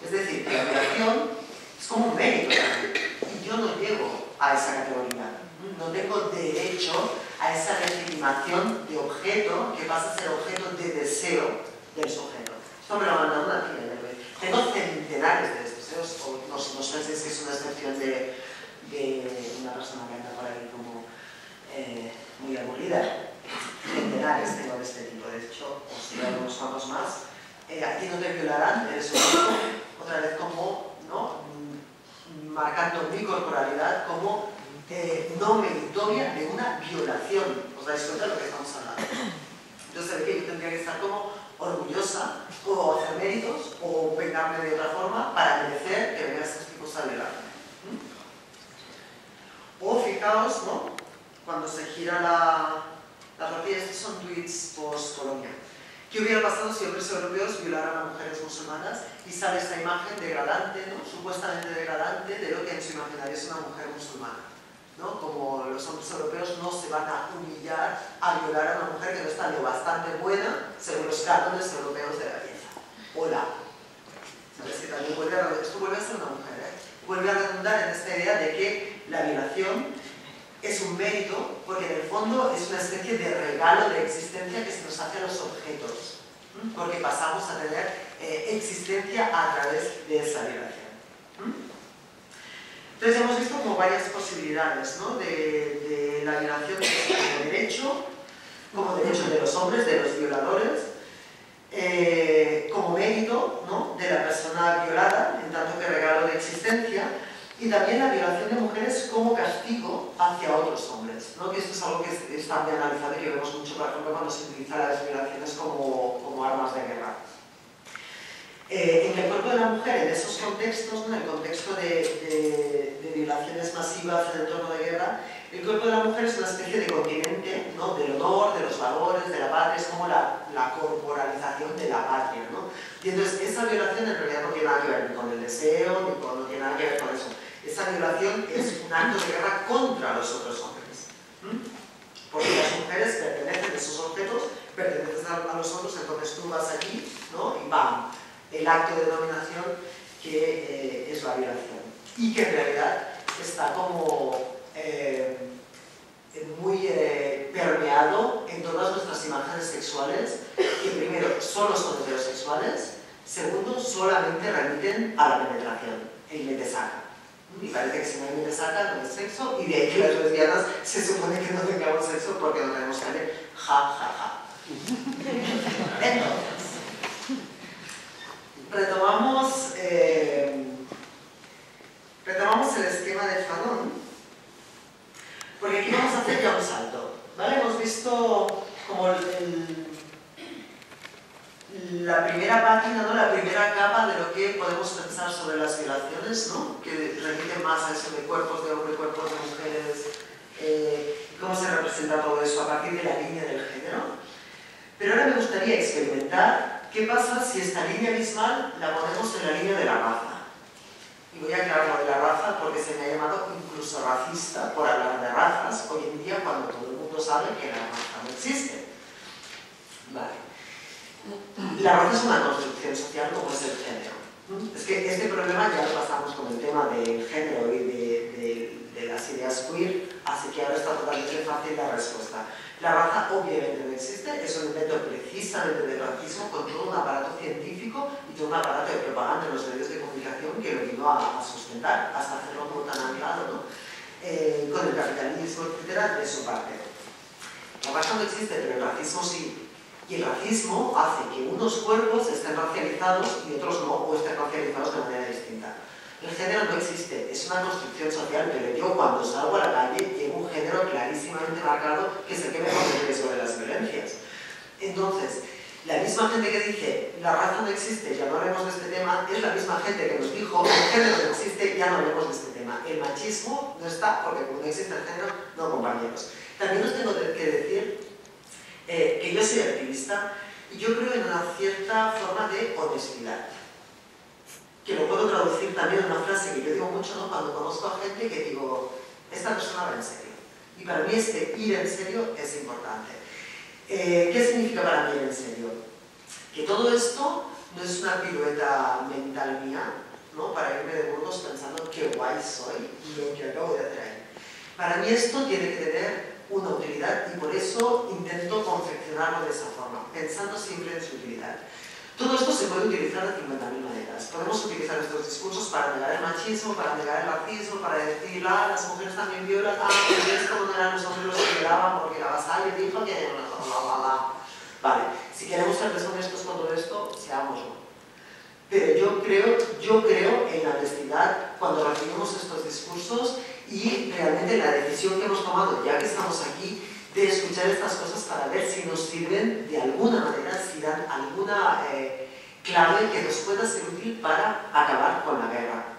Es decir, que la violación es como un mérito también. Y yo no llego a esa categoría. No tengo derecho a esa legitimación de objeto que pasa a ser objeto de deseo del sujeto. Esto me lo ha mandado una tía. Tengo centenares de deseos, o no penséis que es una excepción de una persona que anda por ahí como muy aburrida. Centenares tengo de este tipo. De hecho, os doy unos cuantos más. A ti no te violarán, eres un tipo, otra vez como, ¿no? Marcando mi corporalidad como no meritoria de una violación. ¿Os dais cuenta de lo que estamos hablando? Entonces se ve que yo tendría que estar como orgullosa o hacer méritos o pegarme de otra forma para merecer que vengan estos tipos a violarme. O fijaos, ¿no? Cuando se gira la tortilla, estos son tweets post-colonia. ¿Qué hubiera pasado si hombres europeos violaran a mujeres musulmanas? Y sale esta imagen degradante, ¿no? Supuestamente degradante de lo que en su imaginario es una mujer musulmana, ¿no? Como los hombres europeos no se van a humillar a violar a una mujer que no está lo bastante buena según los cánones europeos de la belleza. Hola. ¿Sabes? Que también esto vuelve a ser una mujer, ¿eh? Vuelve a redundar en esta idea de que la violación es un mérito, porque en el fondo es una especie de regalo de existencia que se nos hace a los objetos, porque pasamos a tener existencia a través de esa violación. Entonces hemos visto como varias posibilidades, ¿no? de la violación como derecho de los hombres, de los violadores, como mérito, ¿no? de la persona violada, en tanto que regalo de existencia, y también la violación de mujeres como castigo hacia otros hombres, ¿no? Que esto es algo que está muy analizado y que vemos mucho, por ejemplo, cuando se utilizan las violaciones como armas de guerra. En el cuerpo de la mujer, en esos contextos, ¿no? En el contexto de violaciones masivas en el entorno de guerra, el cuerpo de la mujer es una especie de continente, ¿no? Del honor, de los valores, de la patria, es como la corporalización de la patria, ¿no? Y entonces esa violación en realidad no tiene nada que ver ni con el deseo, no tiene nada que ver con eso. Esa violación es un acto de guerra contra los otros hombres. Porque las mujeres pertenecen a esos objetos, pertenecen a los otros, entonces tú vas aquí, ¿no? Y ¡bam! El acto de dominación que es la violación. Y que en realidad está como muy permeado en todas nuestras imágenes sexuales, que primero solo son heterosexuales, segundo solamente remiten a la penetración, el mete-saca. Y parece que si no hay mete-saca no es sexo, y de ahí que las lesbianas se supone que no tengamos sexo porque no tenemos pene, ja, ja, ja. Entonces, retomamos el esquema de Fanon, Porque aquí vamos a hacer ya un salto, ¿vale? Hemos visto como la primera página, ¿no? La primera capa de lo que podemos pensar sobre las violaciones, ¿no? Que remite más a eso de cuerpos de hombre, cuerpos de mujeres, cómo se representa todo eso a partir de la línea del género. Pero ahora me gustaría experimentar qué pasa si esta línea abismal la ponemos en la línea de la raza. Y voy a aclarar lo de la raza porque se me ha llamado incluso racista por hablar de razas hoy en día cuando todo el mundo sabe que la raza no existe. Vale. La raza es una construcción social como es el género. Es que este problema ya lo pasamos con el tema del género y de las ideas queer, así que ahora está totalmente fácil la respuesta. La raza obviamente no existe, es un invento precisamente del racismo con todo un aparato científico y todo un aparato de propaganda en los medios de comunicación que lo vino a sustentar, hasta hacerlo como tan anclado, ¿no? Con el capitalismo, etcétera, de su parte. La raza no existe, pero el racismo sí. Y el racismo hace que unos cuerpos estén racializados y otros no, o estén racializados de manera distinta. El género no existe, es una construcción social, pero yo cuando salgo a la calle llevo un género clarísimamente marcado que es el que me pone en riesgo de las violencias. Entonces, la misma gente que dice la raza no existe, ya no hablemos de este tema, es la misma gente que nos dijo el género no existe, ya no hablemos de este tema. El machismo no está porque como no existe el género, no, compañeros. También os tengo que decir que yo soy activista y yo creo en una cierta forma de honestidad. Que lo puedo traducir también en una frase que yo digo mucho, ¿no? Cuando conozco a gente que digo, esta persona va en serio. Y para mí este ir en serio es importante. ¿Qué significa para mí ir en serio? Que todo esto no es una pirueta mental mía, ¿no? Para irme de Burgos pensando qué guay soy y lo que acabo de hacer ahí. Para mí esto tiene que tener una utilidad y por eso intento confeccionarlo de esa forma, pensando siempre en su utilidad. Todo esto se puede utilizar de 50.000 maneras. Podemos utilizar estos discursos para negar el machismo, para negar el racismo, para decir, las mujeres también violan, esto no eran los hombres los que violaban porque la vasallo dijo que Vale, si queremos ser deshonestos con todo esto, seámoslo. Pero yo creo en la honestidad cuando recibimos estos discursos y realmente la decisión que hemos tomado, ya que estamos aquí, de escuchar estas cosas para ver si nos sirven de alguna manera, si dan alguna clave que nos pueda ser útil para acabar con la guerra.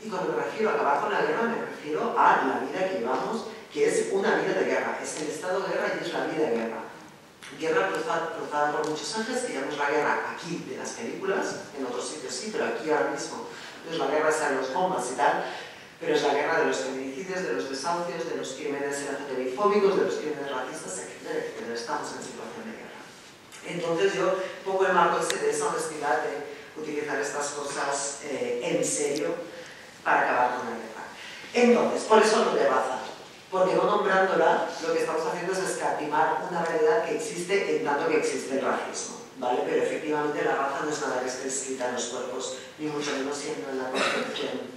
Y cuando me refiero a acabar con la guerra, me refiero a la vida que llevamos, que es una vida de guerra, es el estado de guerra y es la vida de guerra. Guerra cruzada por muchos ángeles, que llamamos la guerra aquí de las películas, en otros sitios sí, pero aquí ahora mismo no es la guerra, sean los bombas y tal, pero es la guerra de los feminicidios, de los desahucios, de los crímenes LGTBI-fóbicos, de los crímenes racistas, etcétera, etcétera. Estamos en situación de guerra. Entonces yo pongo el marco de esa honestidad de utilizar estas cosas en serio para acabar con la guerra. Entonces, por eso lo de raza. Porque no nombrándola, lo que estamos haciendo es escatimar una realidad que existe en tanto que existe el racismo, ¿vale? Pero efectivamente la raza no es nada que esté escrita en los cuerpos, ni mucho menos siendo en la construcción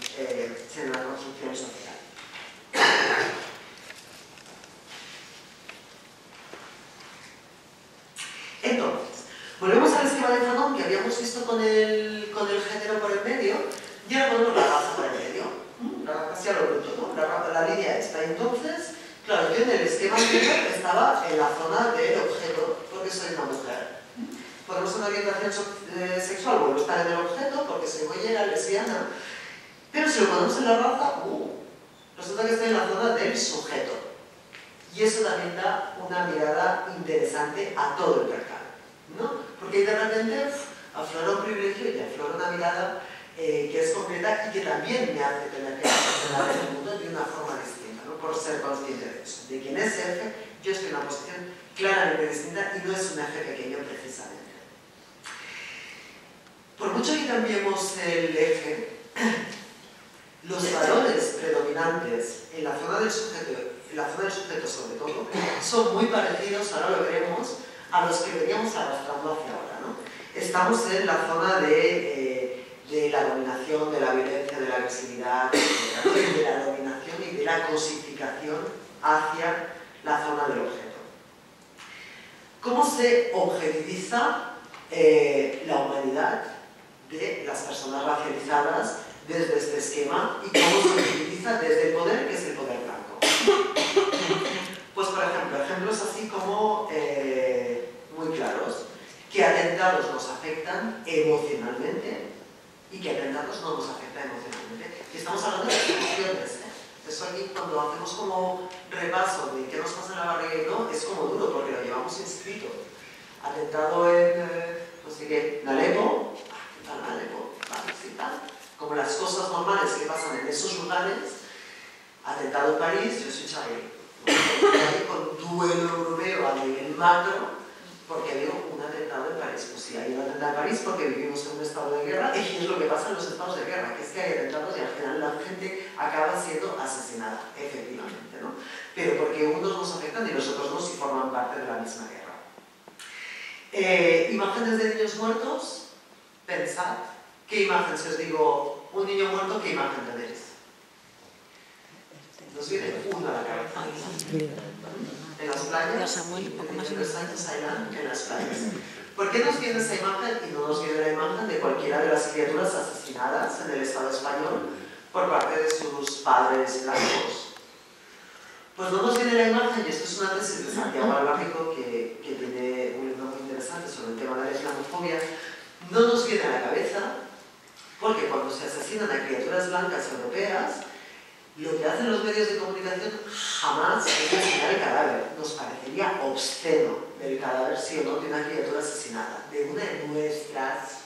social. Entonces, volvemos al esquema de Fanon que habíamos visto con el género por el medio, y ahora ponemos la raza por el medio. Hacia lo bruto, ¿no? La línea esta. Entonces, claro, yo en el esquema anterior estaba en la zona del objeto, porque soy una mujer. Ponemos una orientación sexual, vuelvo a estar en el objeto, porque soy boyera, lesbiana. Pero si lo ponemos en la raza, resulta que estoy en la zona del sujeto. Y eso también da una mirada interesante a todo el percal, ¿no? Porque de repente aflora un privilegio y aflora una mirada que es concreta y que también me hace tener que funcionar en el mundo de una forma distinta, ¿no? Por ser consciente de eso. De quien es eje, yo estoy en una posición claramente distinta y no es un eje pequeño precisamente. Por mucho que cambiemos el eje, los valores predominantes en la zona del sujeto sobre todo, son muy parecidos, ahora lo veremos, a los que veníamos arrastrando hacia ahora, ¿no? Estamos en la zona de la dominación, de la violencia, de la agresividad, de la dominación y de la cosificación hacia la zona del objeto. ¿Cómo se objetiviza la humanidad de las personas racializadas desde este esquema y cómo se objetiviza desde el poder, que es el poder blanco? por ejemplo, ejemplos así como muy claros, que atentados nos afectan emocionalmente y que atentados no nos afectan emocionalmente. Y estamos hablando de las emociones, Eso aquí, cuando hacemos como repaso de qué nos pasa en la barriga y no, es como duro, porque lo llevamos inscrito. Atentado en, no sé qué, en Alepo, ¿qué tal Alepo? Vale, sí, tal. Como las cosas normales que pasan en esos lugares. Atentado en París, yo soy Xavier. Con duelo europeo a nivel macro, porque había un atentado en París. Pues sí, hay un atentado en París porque vivimos en un estado de guerra, y es lo que pasa en los estados de guerra, que es que hay atentados y al final la gente acaba siendo asesinada, efectivamente, ¿no? Pero porque unos nos afectan y los otros no, si forman parte de la misma guerra. Imágenes de niños muertos, pensad, ¿qué imagen? Si os digo un niño muerto, ¿qué imagen tenéis? Nos viene una a la cabeza. En las playas, en las playas. ¿Por qué nos viene esa imagen y no nos viene la imagen de cualquiera de las criaturas asesinadas en el Estado español por parte de sus padres blancos? Pues no nos viene la imagen, y esto es una tesis de Santiago Albánico que tiene un libro muy interesante sobre el tema de la islamofobia. No nos viene a la cabeza porque cuando se asesinan a criaturas blancas europeas, lo que hacen los medios de comunicación jamás es enseñar el cadáver. Nos parecería obsceno del cadáver, sí o no, de una criatura asesinada, de una de nuestras,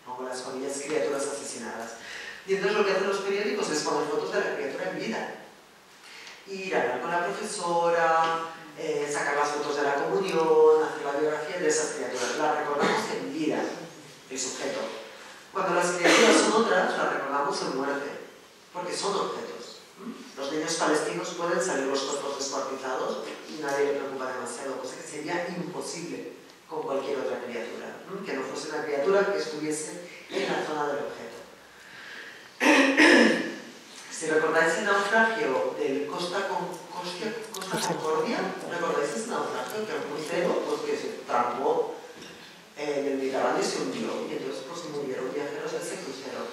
como las comillas, criaturas asesinadas. Y entonces lo que hacen los periódicos es poner fotos de la criatura en vida. Ir a hablar con la profesora, sacar las fotos de la comunión, hacer la biografía de esas criaturas. Las recordamos en vida, el sujeto. Cuando las criaturas son otras, las recordamos en muerte, porque son objetos. Los niños palestinos pueden salir los cuerpos descuartizados y nadie le preocupa demasiado, cosa que sería imposible con cualquier otra criatura, que no fuese una criatura que estuviese en la zona del objeto. Si recordáis el naufragio del Costa Concordia, ¿recordáis ese naufragio? Que un crucero pues, que se trampó en el Mediterráneo y se hundió, y entonces pues, murieron viajeros de ese crucero.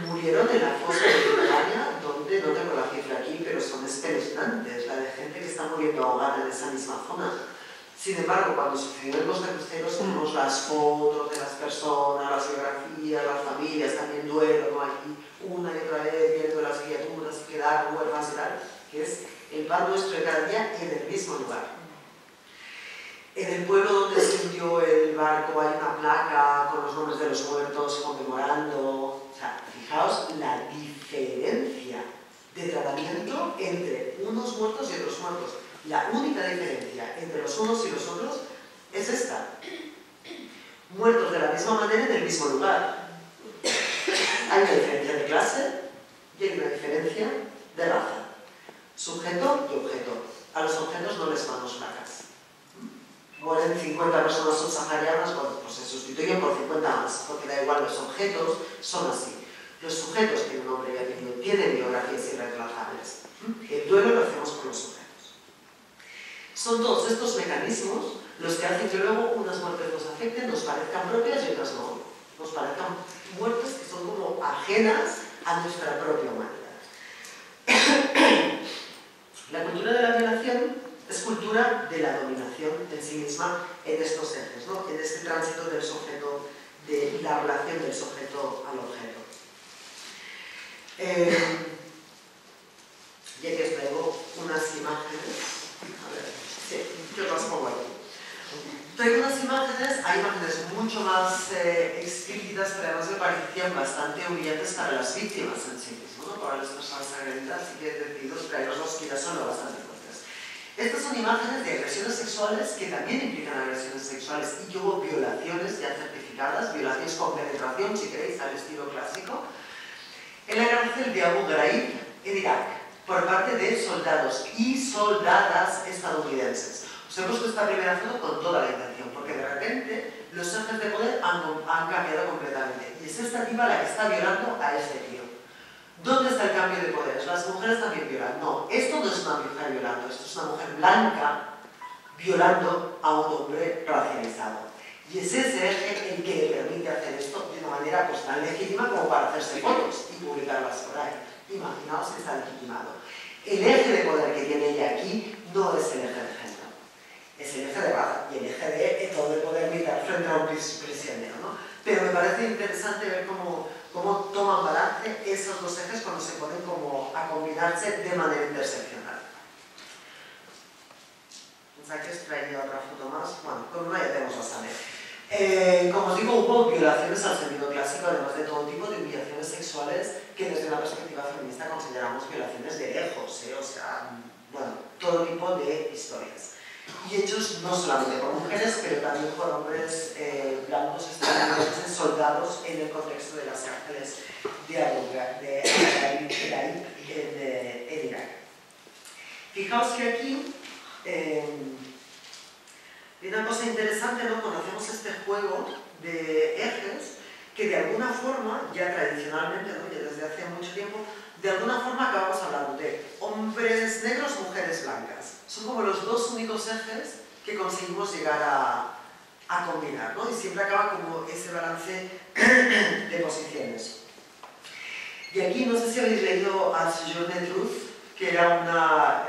Murieron en la fosa mediterránea, donde no tengo la cifra aquí, pero son espeluznantes, la de gente que está muriendo ahogada en esa misma zona. Sin embargo, cuando sucedió el Costa Cruceros, tenemos las fotos de las personas, las biografías, las familias, también duelo, ¿no? Aquí una y otra vez viendo las criaturas y quedar huérfanas y tal, que es el pan nuestro de cada día en el mismo lugar. En el pueblo donde se hundió el barco hay una placa con los nombres de los muertos conmemorando. O sea, fijaos la diferencia de tratamiento entre unos muertos y otros muertos. La única diferencia entre los unos y los otros es esta. Muertos de la misma manera en el mismo lugar. Hay una diferencia de clase y hay una diferencia de raza. Sujeto y objeto. A los objetos no les mandamos placas. Mueren 50 personas subsaharianas, bueno, pues se sustituyen por 50 más, porque da igual, los objetos son así. Los sujetos tienen nombre y apellido, tienen biografías irreemplazables. El duelo lo hacemos con los sujetos. Son todos estos mecanismos los que hacen que luego unas muertes nos afecten, nos parezcan propias y otras no. Nos parezcan muertes que son como ajenas a nuestra propia humanidad. La cultura de la violación es cultura de la dominación en sí misma en estos ejes, ¿no? En este tránsito del sujeto, de la relación del sujeto al objeto. Y aquí os traigo unas imágenes. A ver, sí, yo las pongo aquí. Traigo unas imágenes, hay imágenes mucho más explícitas, pero además me parecían bastante humillantes para las víctimas en sí mismo, ¿no? Para las personas agredidas, así que he decidido traeroslos que ya son lo bastante fuertes. Estas son imágenes de agresiones sexuales que también implican agresiones sexuales y que hubo violaciones ya certificadas, violaciones con penetración, si queréis, al estilo clásico, en la cárcel de Abu Ghraib, en Irak, por parte de soldados y soldadas estadounidenses. Os he puesto esta primera foto con toda la intención, porque de repente los ejes de poder han cambiado completamente. Y es esta tipa la que está violando a este tío. ¿Dónde está el cambio de poderes? Las mujeres también violan. No, esto no es una mujer violando, esto es una mujer blanca violando a un hombre racializado. Y es ese eje el que le permite hacer esto de una manera tan legítima como para hacerse fotos y publicarlas por ahí. Imaginaos que está legitimado. El eje de poder que tiene ella aquí no es el eje de género, es el eje de raza y el eje de todo el poder militar frente a un prisionero, ¿no? Pero me parece interesante ver cómo toman balance esos dos ejes cuando se ponen como a combinarse de manera interseccional. Aquí os traía otra foto más, bueno, con una ya tenemos bastante. Como os digo, hubo violaciones al sentido clásico, además de todo tipo de humillaciones sexuales que desde una perspectiva feminista consideramos violaciones de lejos, o sea, bueno, todo tipo de historias. Y hechos no solamente por mujeres, pero también por hombres blancos estadounidenses, soldados en el contexto de las cárceles de Abu Ghraib en Irak. Fijaos que aquí hay una cosa interesante, ¿no? Conocemos este juego de ejes que de alguna forma, ya tradicionalmente, ¿no? Ya desde hace mucho tiempo, de alguna forma acabamos hablando de hombres negros, mujeres blancas. Son como los dos únicos ejes que conseguimos llegar a combinar, ¿no? Y siempre acaba como ese balance de posiciones. Y aquí, no sé si habéis leído a Sojourner Truth, que era una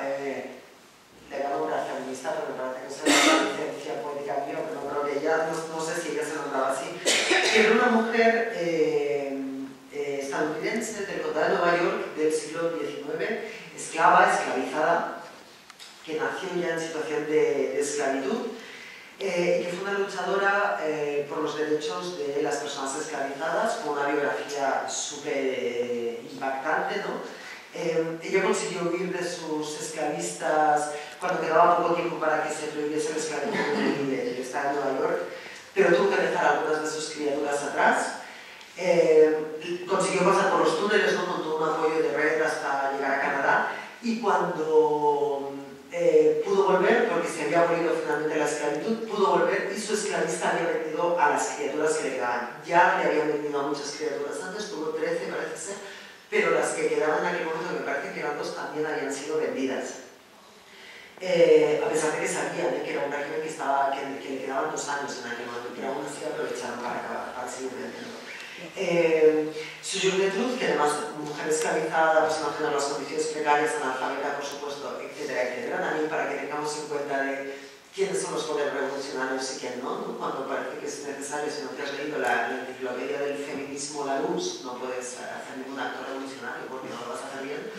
legadora feminista, pero me parece que es una licencia poética mía, pero no creo que ella, no sé si ella se nombraba así, que era una mujer estadounidense del condado de Nueva York del siglo XIX, esclavizada, que nació ya en situación de esclavitud, que fue una luchadora por los derechos de las personas esclavizadas, con una biografía súper impactante, ¿no? Ella consiguió huir de sus esclavistas cuando quedaba poco tiempo para que se prohibiese la esclavitud en el estado de Nueva York, pero tuvo que dejar algunas de sus criaturas atrás. Consiguió pasar por los túneles, ¿no? Con todo un apoyo de red hasta llegar a Canadá, y cuando pudo volver, porque se había abolido finalmente la esclavitud, pudo volver y su esclavista había vendido a las criaturas que le quedaban. Ya le habían vendido a muchas criaturas antes, tuvo 13 parece ser, pero las que quedaban en aquel momento, me parece que eran dos, también habían sido vendidas. A pesar de que sabían que era un régimen que le quedaban 2 años en aquel momento, pero aún así aprovecharon para seguir vendiendo. Sojourner Truth, que además mujer esclavizada, pues imagina las condiciones precarias, analfabeta, por supuesto, etcétera, etcétera, también para que tengamos en cuenta de quiénes son los poderes revolucionarios y quién no, ¿no? Cuando parece que es necesario, si no te has leído la enciclopedia del feminismo La Luz, no puedes hacer ningún acto revolucionario porque no lo vas a hacer bien.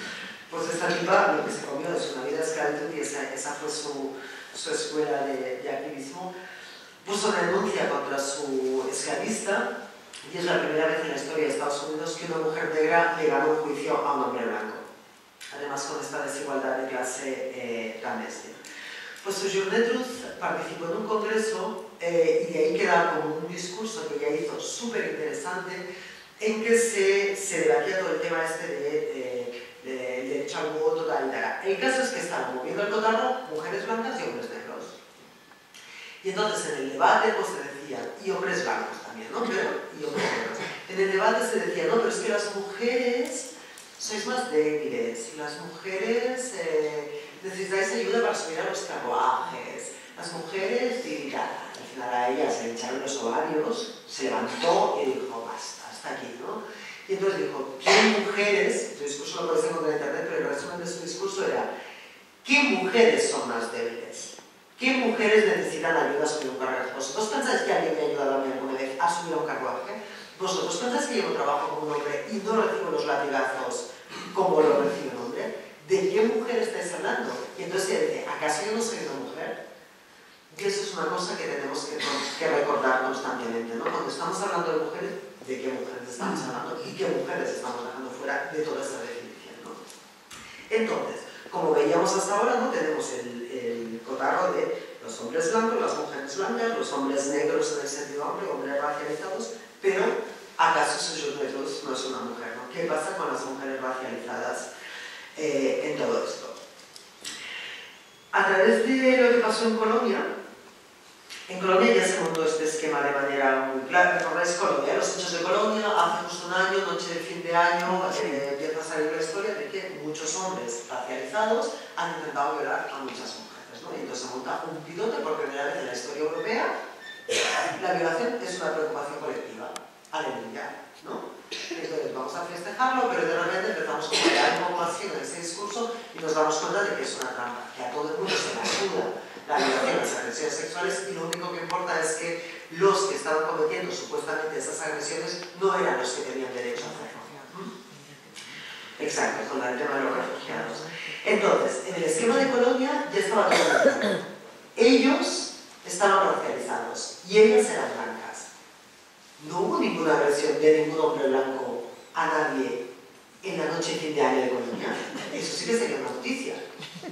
Pues esta tipa lo que se comió es una vida de esclavitud y esa fue su escuela de activismo. Puso una denuncia contra su esclavista y es la primera vez en la historia de Estados Unidos que una mujer negra le gana un juicio a un hombre blanco. Además con esta desigualdad de clase tan bestia. Pues Sojourner Truth participó en un congreso y de ahí queda como un discurso que ella hizo súper interesante en que se debatía todo el tema este de derecho al voto, tal y tal. El caso es que estaban moviendo el cotarro mujeres blancas y hombres negros. Y entonces en el debate pues se decía, y hombres blancos también, ¿no? Y hombres negros. En el debate se decía, no, pero es que las mujeres sois más débiles, las mujeres necesitáis ayuda para subir a los carruajes, las mujeres, y al final a ella se le echaron los ovarios, se levantó y dijo, basta, hasta aquí, ¿no? Y entonces dijo, ¿qué mujeres? Su discurso lo podéis encontrar en internet, pero el resumen de su discurso era, ¿qué mujeres son más débiles? ¿Qué mujeres necesitan ayuda a subir un carruaje? ¿Vosotros pensáis que alguien me ha ayudado a mí alguna vez a subir a un carruaje? ¿Vosotros pensáis que yo trabajo como un hombre y no recibo los latigazos como lo recibe un hombre? ¿De qué mujer estáis hablando? Y entonces ella dice, ¿acaso yo no soy una mujer? Y eso es una cosa que tenemos que recordar constantemente, ¿no? Cuando estamos hablando de mujeres, ¿de qué mujeres estamos hablando? ¿Y qué mujeres estamos dejando fuera de toda esa definición, ¿no? Entonces, como veíamos hasta ahora, ¿no? Tenemos el cotarro de los hombres blancos, las mujeres blancas, los hombres negros en el sentido amplio, hombres racializados, pero ¿acaso Sojourner Truth no es una mujer, ¿no? ¿Qué pasa con las mujeres racializadas en todo esto? A través de lo que pasó en Colombia ya se montó este esquema de manera muy clara. Recordáis Colombia, los hechos de Colombia, hace justo un año, noche de fin de año, empieza a salir la historia de que muchos hombres racializados han intentado violar a muchas mujeres, ¿no? Y entonces se monta un piloto por primera vez en la historia europea. La violación es una preocupación colectiva. Aleluya, ¿no? Entonces vamos vamos a festejarlo, pero de repente empezamos como a quedar un poco así en ese discurso y nos damos cuenta de que es una trampa, que a todo el mundo se le ayuda la violación, las agresiones sexuales, y lo único que importa es que los que estaban cometiendo supuestamente esas agresiones no eran los que tenían derecho a hacerlo. Exacto, con el tema de los refugiados. Entonces, en el esquema de Colonia ya estaba todo claro. Ellos estaban racializados y ellas eran blancas. No hubo ninguna agresión de ningún hombre blanco a nadie en la noche de fin de año de Colonia. Eso sí que sería una noticia,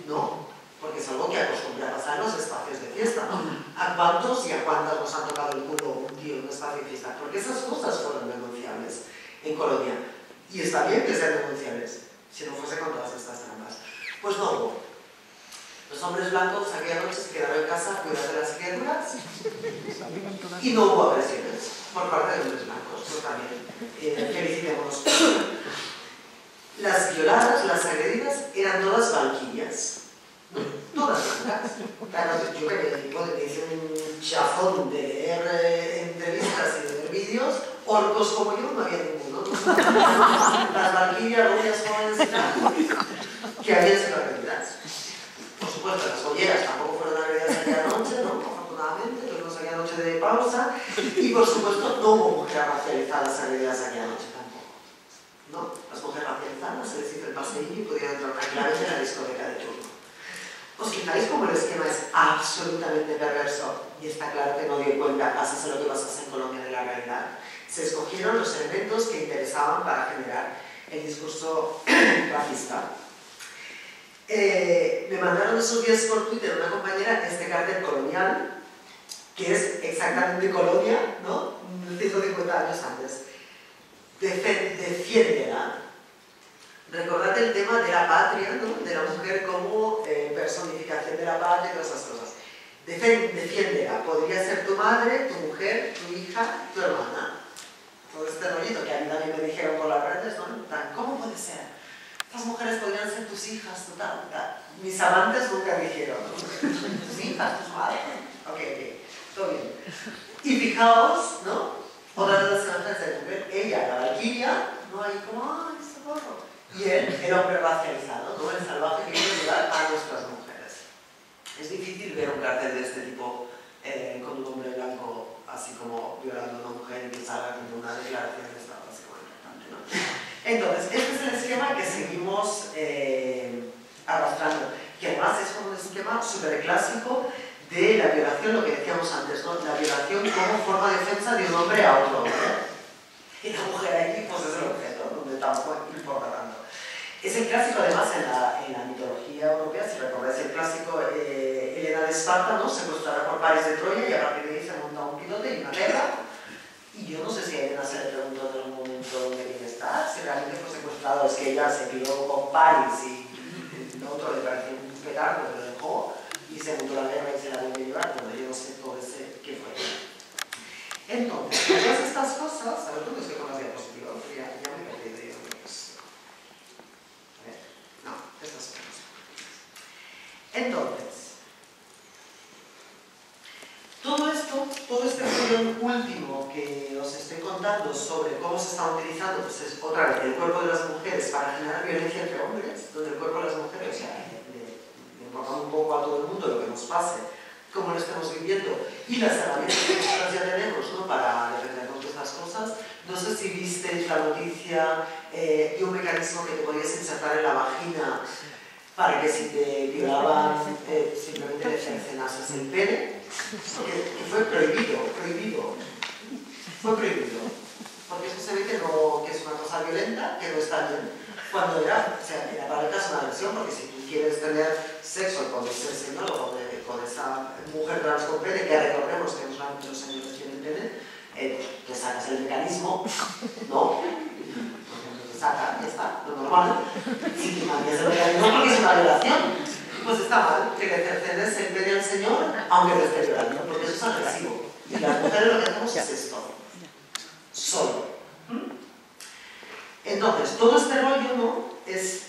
¿no? Porque es algo que acostumbra a pasar en los espacios de fiesta. ¿A cuántos y a cuántas nos han tocado el culo un tío en un espacio de fiesta? Porque esas cosas fueron denunciables en Colonia. Y está bien que sean denunciables, si no fuese con todas estas trampas. Pues no hubo. Los hombres blancos aquella noche se quedaron en casa a cuidar de las criaturas y no hubo agresiones por parte de hombres blancos. Pues también, felicitémonos. Las violadas, las agredidas, eran todas valquirias. Todas blancas. Claro, yo que me hice un chafón de leer entrevistas y de ver vídeos, orcos como yo no había ninguno. Las valquirias, rubias, jóvenes y tal, que habían sido agredidas. Por supuesto, las joyeras tampoco fueron agredidas aquella noche, ¿no? Afortunadamente, tuvimos aquella noche de pausa. Y por supuesto, no hubo mujeres racializadas agredidas aquella noche tampoco. ¿No? Las mujeres racializadas se les hizo el paseillo y pudieron entrar tranquilamente en la discoteca de turno. ¿Os fijáis cómo el esquema es absolutamente perverso? Y está claro que no dio cuenta, pásase lo que pasase en Colombia, de la realidad. Se escogieron los elementos que interesaban para generar el discurso racista. Me mandaron esos días por Twitter una compañera este cartel colonial, que es exactamente Colonia, ¿no? 150 años antes. Defiéndela. Recordad el tema de la patria, ¿no? De la mujer como personificación de la patria y todas esas cosas. Defiéndela. Podría ser tu madre, tu mujer, tu hija, tu hermana. Todo este rollito que a mí también me dijeron por las redes, ¿no? ¿Cómo puede ser? Estas mujeres podrían ser tus hijas, total. Mis amantes nunca dijeron, ¿no? Tus hijas, tus madres. Ok, todo bien. Y fijaos, ¿no? Otra de las imágenes de la mujer, ella, la valquiria, ¿no? Ahí como, ¡ay, socorro! Y él, el hombre racializado, ¿no? El salvaje que quiere violar a nuestras mujeres. Es difícil ver un cartel de este tipo con un hombre blanco así como violando a una mujer y que salga con una declaración de Estado así como importante, ¿no? Entonces, este es el esquema que seguimos arrastrando, que además es como un esquema súper clásico de la violación, lo que decíamos antes, ¿no? La violación como forma de defensa de un hombre a otro hombre. Y la mujer ahí, pues es el objeto, donde tampoco importa tanto. Es el clásico, además, en la mitología europea, si recordáis el clásico, Helena de Esparta, ¿no? Secuestrada por Paris de Troya y a partir de ahí se monta un pilote y una guerra. Y yo no sé si a Helena se le preguntó en algún momento dónde quería estar, si realmente fue secuestrado, es que ella se crió con Paris y el otro le pareció un petardo, lo dejó y se montó la guerra y se la volvió a llevar. Bueno, yo no sé todo ese qué fue. Entonces, todas estas cosas, a ver, ¿dónde estoy con las diapositivas? Ya me he perdido. A ver, no, estas cosas. Entonces, todo esto, todo este follón último que os estoy contando sobre cómo se está utilizando, pues es otra vez el cuerpo de las mujeres para generar violencia entre hombres, donde el cuerpo de las mujeres, o sea, le importa un poco a todo el mundo lo que nos pase, cómo lo estamos viviendo, y las herramientas que nosotros ya tenemos, ¿no? Para defendernos de estas cosas. No sé si visteis la noticia de un mecanismo que te podías insertar en la vagina para que si te violaban simplemente le cercenases el pene, que fue prohibido. Fue prohibido. Porque eso se ve que es una cosa violenta, que no está bien. Cuando era para el caso una agresión, porque si tú quieres tener sexo con ese señor o con esa mujer trans con pene, que recordemos que los señores tienen pene, te sacas el mecanismo, ¿no? Te saca, ya está, lo normal. Si te mandas el mecanismo porque es una violación, pues está mal que le cercenes el pene al señor, aunque te esté violando, porque eso es agresivo. Y las mujeres lo que hacemos es esto, solo. Entonces, todo este rollo, ¿no? Es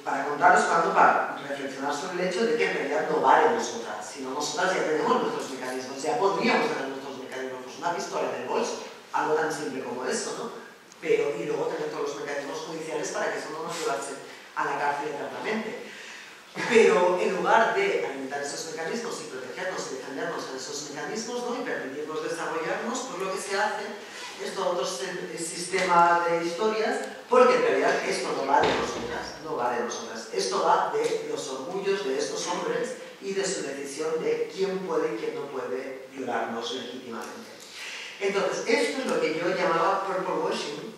para contaros, para reflexionar sobre el hecho de que en realidad no vale nosotras, sino nosotras ya tenemos nuestros mecanismos, ya podríamos tener nuestros mecanismos, pues una pistola en el bolso, algo tan simple como eso, ¿no? Pero, y luego tener a la cárcel eternamente. Pero en lugar de alimentar esos mecanismos y protegernos y defendernos en esos mecanismos, ¿no? Y permitirnos desarrollarnos, pues lo que se hace es todo otro sistema de historias, porque en realidad esto no va de nosotras, no va de nosotras. Esto va de los orgullos de estos hombres y de su decisión de quién puede y quién no puede violarnos legítimamente. Entonces, esto es lo que yo llamaba purple washing,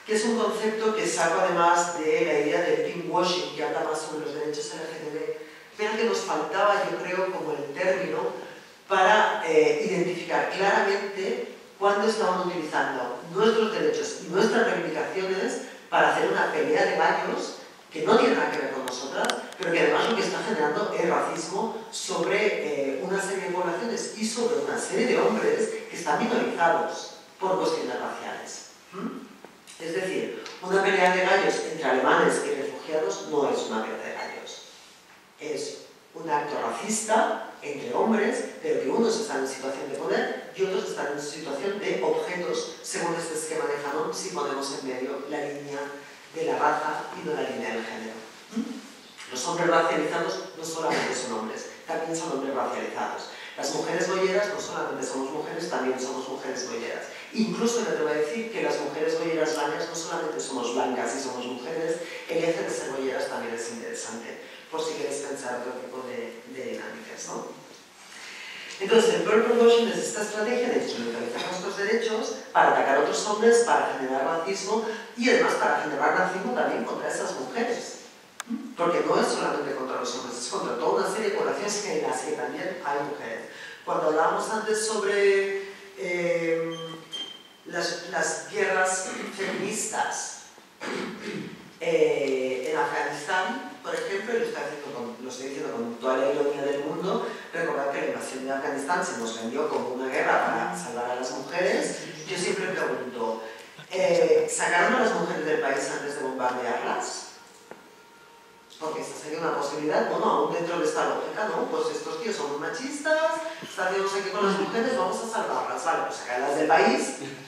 que es un concepto que saco además de la idea del pinkwashing, que habla más sobre los derechos LGTB, pero que nos faltaba, yo creo, como el término para identificar claramente cuándo estaban utilizando nuestros derechos y nuestras reivindicaciones para hacer una pelea de gallos que no tiene nada que ver con nosotras, pero que además lo que está generando es racismo sobre una serie de poblaciones y sobre una serie de hombres que están minorizados por cuestiones raciales. Es decir, una pelea de gallos entre alemanes y refugiados no es una pelea de gallos. Es un acto racista entre hombres, pero que unos están en situación de poder y otros están en situación de objetos, según este esquema de Fanon, si ponemos en medio la línea de la raza y no la línea del género. Los hombres racializados no solamente son hombres, también son hombres racializados. Las mujeres bolleras no solamente somos mujeres, también somos mujeres bolleras. Incluso me atrevo a decir que las mujeres bolleras blancas no solamente somos blancas y somos mujeres, el eje de ser bolleras también es interesante, por si queréis pensar otro tipo de dinámicas, ¿no? Entonces, el purple washing es esta estrategia de instrumentalizar nuestros derechos para atacar a otros hombres, para generar racismo y además para generar racismo también contra esas mujeres. Porque no es solamente contra los hombres, es contra toda una serie de poblaciones en las que también hay mujeres. Cuando hablábamos antes sobre las guerras feministas en Afganistán, por ejemplo, y lo estoy diciendo con toda la ironía del mundo, recordad que la invasión de Afganistán se nos vendió como una guerra para salvar a las mujeres. Yo siempre pregunto, ¿sacaron a las mujeres del país antes de bombardearlas? Porque esta sería una posibilidad, bueno, aún dentro de esta lógica, ¿no? Pues estos tíos son muy machistas, están haciendo aquí con las mujeres, vamos a salvarlas, vale, pues sacarlas del país,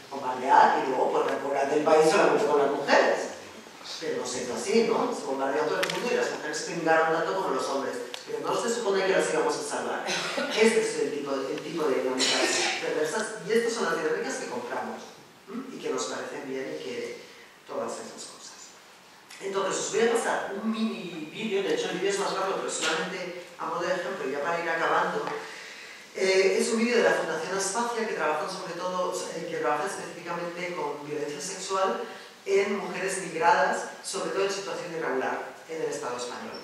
bombardear y luego pues recuperar del país solamente con las mujeres. Pero no se hizo así, ¿no? Se bombardeó todo el mundo y las mujeres se brindaron tanto como los hombres. Pero no se supone que las íbamos a salvar. Este es el tipo de dinámicas perversas y estas son las dinámicas que compramos y que nos parecen bien y que todas esas cosas. Entonces, os voy a pasar un mini vídeo, de hecho el vídeo es más largo, pero solamente a modo de ejemplo, ya para ir acabando. Es un vídeo de la Fundación Aspacia que trabaja sobre todo, que trabaja específicamente con violencia sexual en mujeres migradas, sobre todo en situación irregular en el Estado español.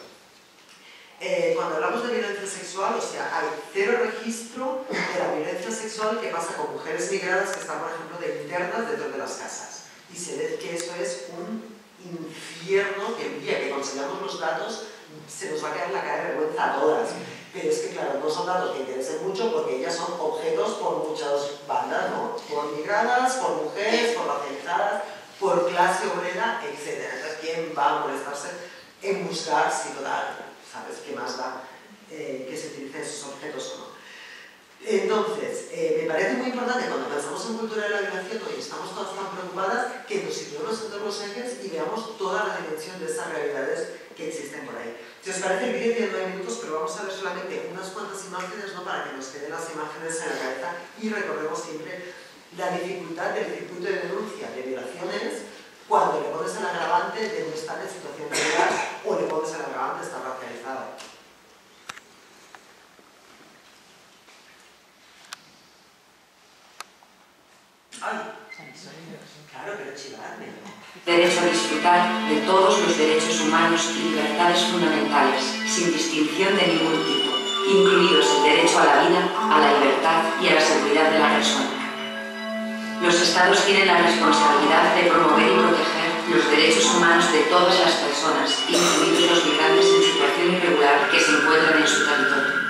Cuando hablamos de violencia sexual, o sea, hay cero registro de la violencia sexual que pasa con mujeres migradas que están, por ejemplo, de internas dentro de las casas. Y se ve que eso es un infierno que el día que consigamos los datos se nos va a quedar la cara de vergüenza a todas. Pero es que, claro, no son datos que interesen mucho porque ellas son objetos por muchas bandas, ¿no? Por migradas, por mujeres, por racializadas, por clase obrera, etc. Entonces, ¿quién va a molestarse en buscar si total, ¿sabes? ¿Qué más da que se utilicen esos objetos o no? Entonces, me parece muy importante cuando pensamos en cultura de la violación y estamos todas tan preocupadas que nos situemos en todos los ejes y veamos toda la dimensión de esas realidades que existen por ahí. Si os parece, el vídeo tiene 9 minutos, pero vamos a ver solamente unas cuantas imágenes, ¿no? Para que nos queden las imágenes en la cabeza y recordemos siempre la dificultad del circuito de denuncia de violaciones cuando le pones el agravante de no estar en situación de violar o le pones el agravante de estar racializado. Ay, claro, pero chivarme. Derecho a disfrutar de todos los derechos humanos y libertades fundamentales, sin distinción de ningún tipo, incluidos el derecho a la vida, a la libertad y a la seguridad de la persona. Los Estados tienen la responsabilidad de promover y proteger los derechos humanos de todas las personas, incluidos los migrantes en situación irregular que se encuentran en su territorio.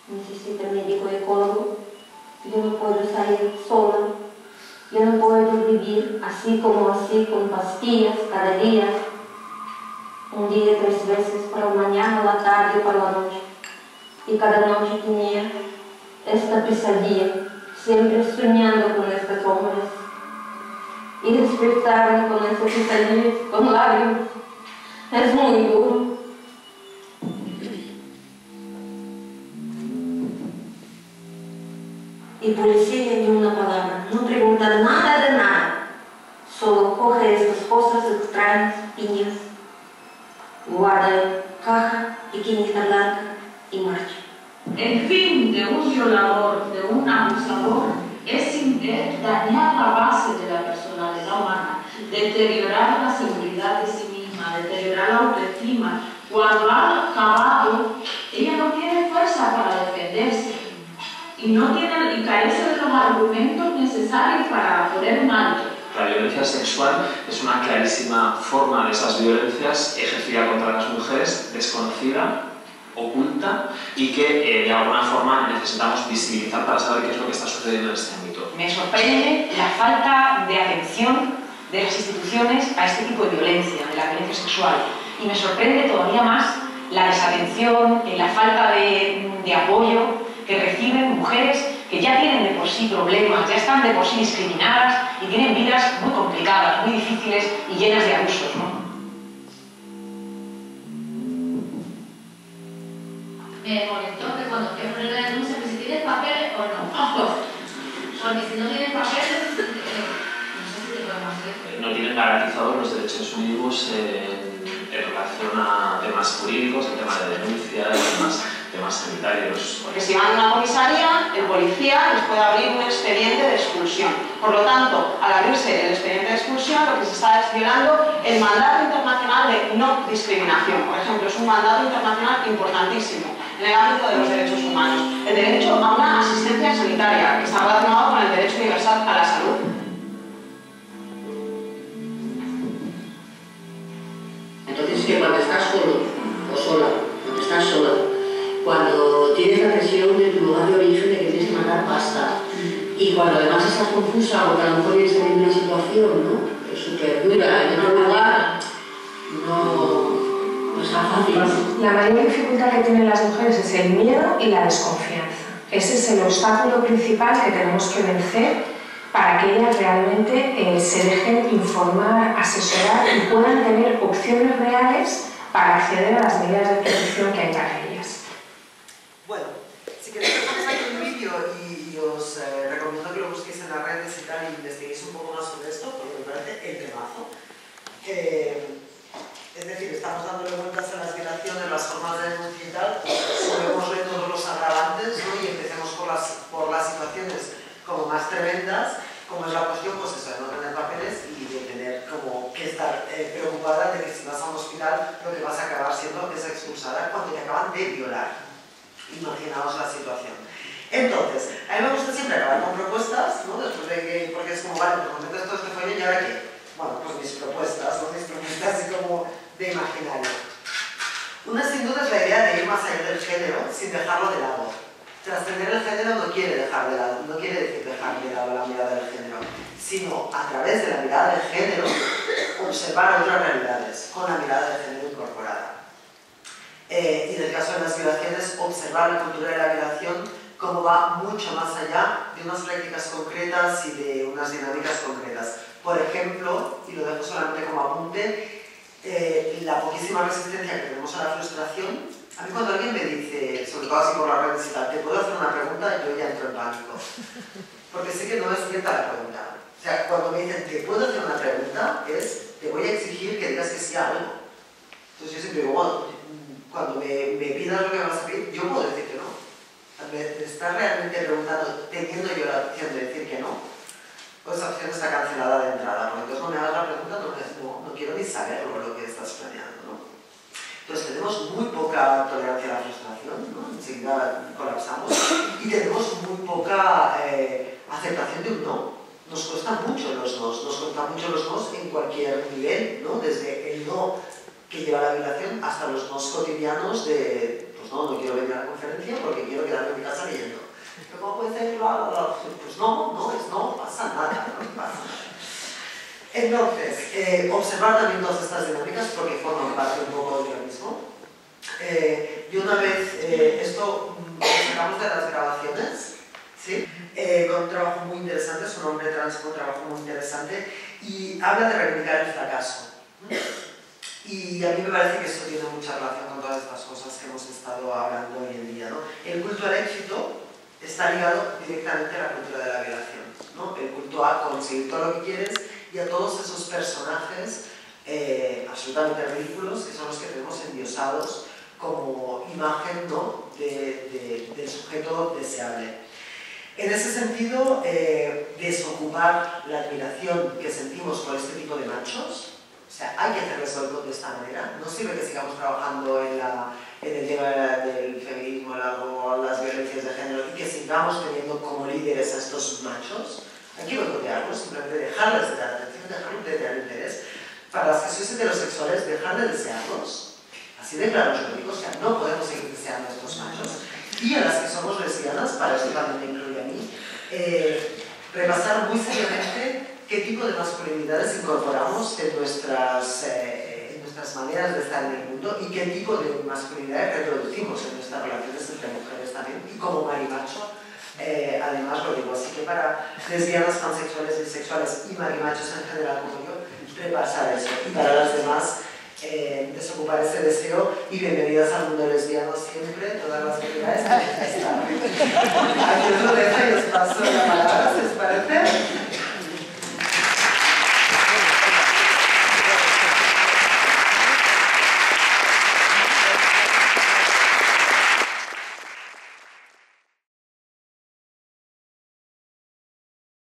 Necesito médico ecólogo, yo no puedo salir sola, yo no puedo vivir así, con pastillas cada día, un día 3 veces, para la mañana, la tarde y para la noche. Y cada noche tenía esta pesadilla, siempre soñando con estos hombres y despertarme con ese pesadillo, con lágrimas. Es muy duro. Y policía ni una palabra, no pregunta nada de nada, solo coge estas cosas extrañas, piñas, guarda en caja, pequeñita blanca y marcha. El fin de un violador, de un abusador, es sin ver dañar la base de la personalidad humana, deteriorar la seguridad de sí misma, deteriorar la autoestima. Cuando ha acabado, ella no tiene fuerza para defenderse y carece de los argumentos necesarios para poner un alto. La violencia sexual es una clarísima forma de esas violencias ejercida contra las mujeres, desconocida, oculta y que de alguna forma necesitamos visibilizar para saber qué es lo que está sucediendo en este ámbito. Me sorprende la falta de atención de las instituciones a este tipo de violencia, de la violencia sexual. Y me sorprende todavía más la desatención, la falta de apoyo que reciben mujeres que ya tienen de por sí problemas, ya están de por sí discriminadas y tienen vidas muy complicadas, muy difíciles y llenas de abusos, ¿no? Me molestó que cuando fui a poner la denuncia, que si tienes papel o no. Porque si no tienes papel, no sé si te podemos hacer. No tienen garantizados los derechos mínimos en relación a temas jurídicos, el tema de denuncia y temas sanitarios. Porque si van a una comisaría, el policía les puede abrir un expediente de expulsión. Por lo tanto, al abrirse el expediente de expulsión, lo que se está es violando el mandato internacional de no discriminación. Por ejemplo, es un mandato internacional importantísimo en el ámbito de los derechos humanos. El derecho a una asistencia sanitaria, que está relacionado con el derecho universal a la salud. Entonces, que cuando estás solo o sola, cuando estás sola, cuando tienes la presión de tu lugar de origen de que tienes que mandar pasta, y cuando además estás confusa porque a lo mejor tienes en una situación, ¿no? Súper dura, en otro lugar, no es tan fácil. La mayor dificultad que tienen las mujeres es el miedo y la desconfianza. Ese es el obstáculo principal que tenemos que vencer para que ellas realmente se dejen informar, asesorar y puedan tener opciones reales para acceder a las medidas de protección que hay para ellas. Bueno, si queréis dejamos aquí un vídeo y os recomiendo que lo busquéis en las redes y tal y investiguéis un poco más sobre esto, porque me parece el temazo. Es decir, estamos dándole vueltas a las violaciones, las formas de denuncia y tal, subémosle todos los agravantes, ¿no? Y empecemos por las situaciones como más tremendas, como es la cuestión, pues eso, de no tener papeles y de tener como que estar preocupada de que si vas a un hospital lo que vas a acabar siendo es expulsada cuando te acaban de violar. Imaginaos la situación. Entonces, a mí me gusta siempre acabar con propuestas, ¿no? Después de que, porque es como, vale, pues meto esto, este follón y ahora qué. Bueno, pues mis propuestas, ¿no? Mis propuestas así como de imaginario. Una sin duda es la idea de ir más allá del género sin dejarlo de lado. Trascender el género no quiere dejar de lado, no quiere decir dejar de lado la mirada del género, sino a través de la mirada del género observar otras realidades con la mirada del género incorporada. Y en el caso de las violaciones, observar la cultura de la violación como va mucho más allá de unas prácticas concretas y de unas dinámicas concretas. Por ejemplo, y lo dejo solamente como apunte, la poquísima resistencia que tenemos a la frustración. A mí cuando alguien me dice, sobre todo así por las redes y tal, ¿te puedo hacer una pregunta? Yo ya entro en pánico. Porque sé que no es cierta la pregunta. O sea, cuando me dicen, ¿te puedo hacer una pregunta? Es, te voy a exigir que digas que sí a algo. Entonces yo siempre digo, bueno, cuando me pidas lo que me vas a pedir, yo puedo decir que no. ¿Me estás realmente preguntando, teniendo yo la opción de decir que no? Pues esa opción está cancelada de entrada. Porque entonces no me hagas la pregunta, no quiero ni saberlo lo que estás planeando, ¿no? Entonces tenemos muy poca tolerancia a la frustración, ¿no? Enseguida colapsamos y tenemos muy poca aceptación de un no. Nos cuesta mucho los nos en cualquier nivel, ¿no? Desde el no que lleva a la violación hasta los nos cotidianos de, pues no quiero venir a la conferencia porque quiero quedarme en mi casa leyendo. ¿Pero cómo puede ser que lo haga? Pues no pasa nada, no pasa nada. Entonces, observar también todas estas dinámicas porque forman parte un poco de lo mismo. Y una vez esto lo sacamos de las grabaciones, ¿sí? Con un trabajo muy interesante, es un hombre trans con un trabajo muy interesante y habla de reivindicar el fracaso. Y a mí me parece que esto tiene mucha relación con todas estas cosas que hemos estado hablando hoy en día, ¿no? El culto al éxito está ligado directamente a la cultura de la violación, ¿no? El culto a conseguir todo lo que quieres y a todos esos personajes absolutamente ridículos que son los que tenemos endiosados como imagen, ¿no? del sujeto deseable. En ese sentido, desocupar la admiración que sentimos por este tipo de machos, o sea, hay que hacerles de esta manera. No sirve que sigamos trabajando en el tema del feminismo, las violencias de género y que sigamos teniendo como líderes a estos machos. Hay que boicotearlos, simplemente dejarles de dar atención, dejarles de tener interés. Para las que sois heterosexuales, dejar de desearlos. Así de claro os lo digo, o sea, no podemos seguir deseando a estos machos. Y a las que somos lesbianas, para eso también me incluye a mí, repasar muy seriamente qué tipo de masculinidades incorporamos en nuestras maneras de estar en el mundo y qué tipo de masculinidades reproducimos en nuestras relaciones entre mujeres también y como marimacho, además lo digo. Así que para lesbianas, pansexuales, bisexuales y marimachos en general como yo, repasar eso. Y para las demás, desocupar ese deseo y bienvenidas al mundo lesbiano siempre, todas las actividades que están. Aquí os lo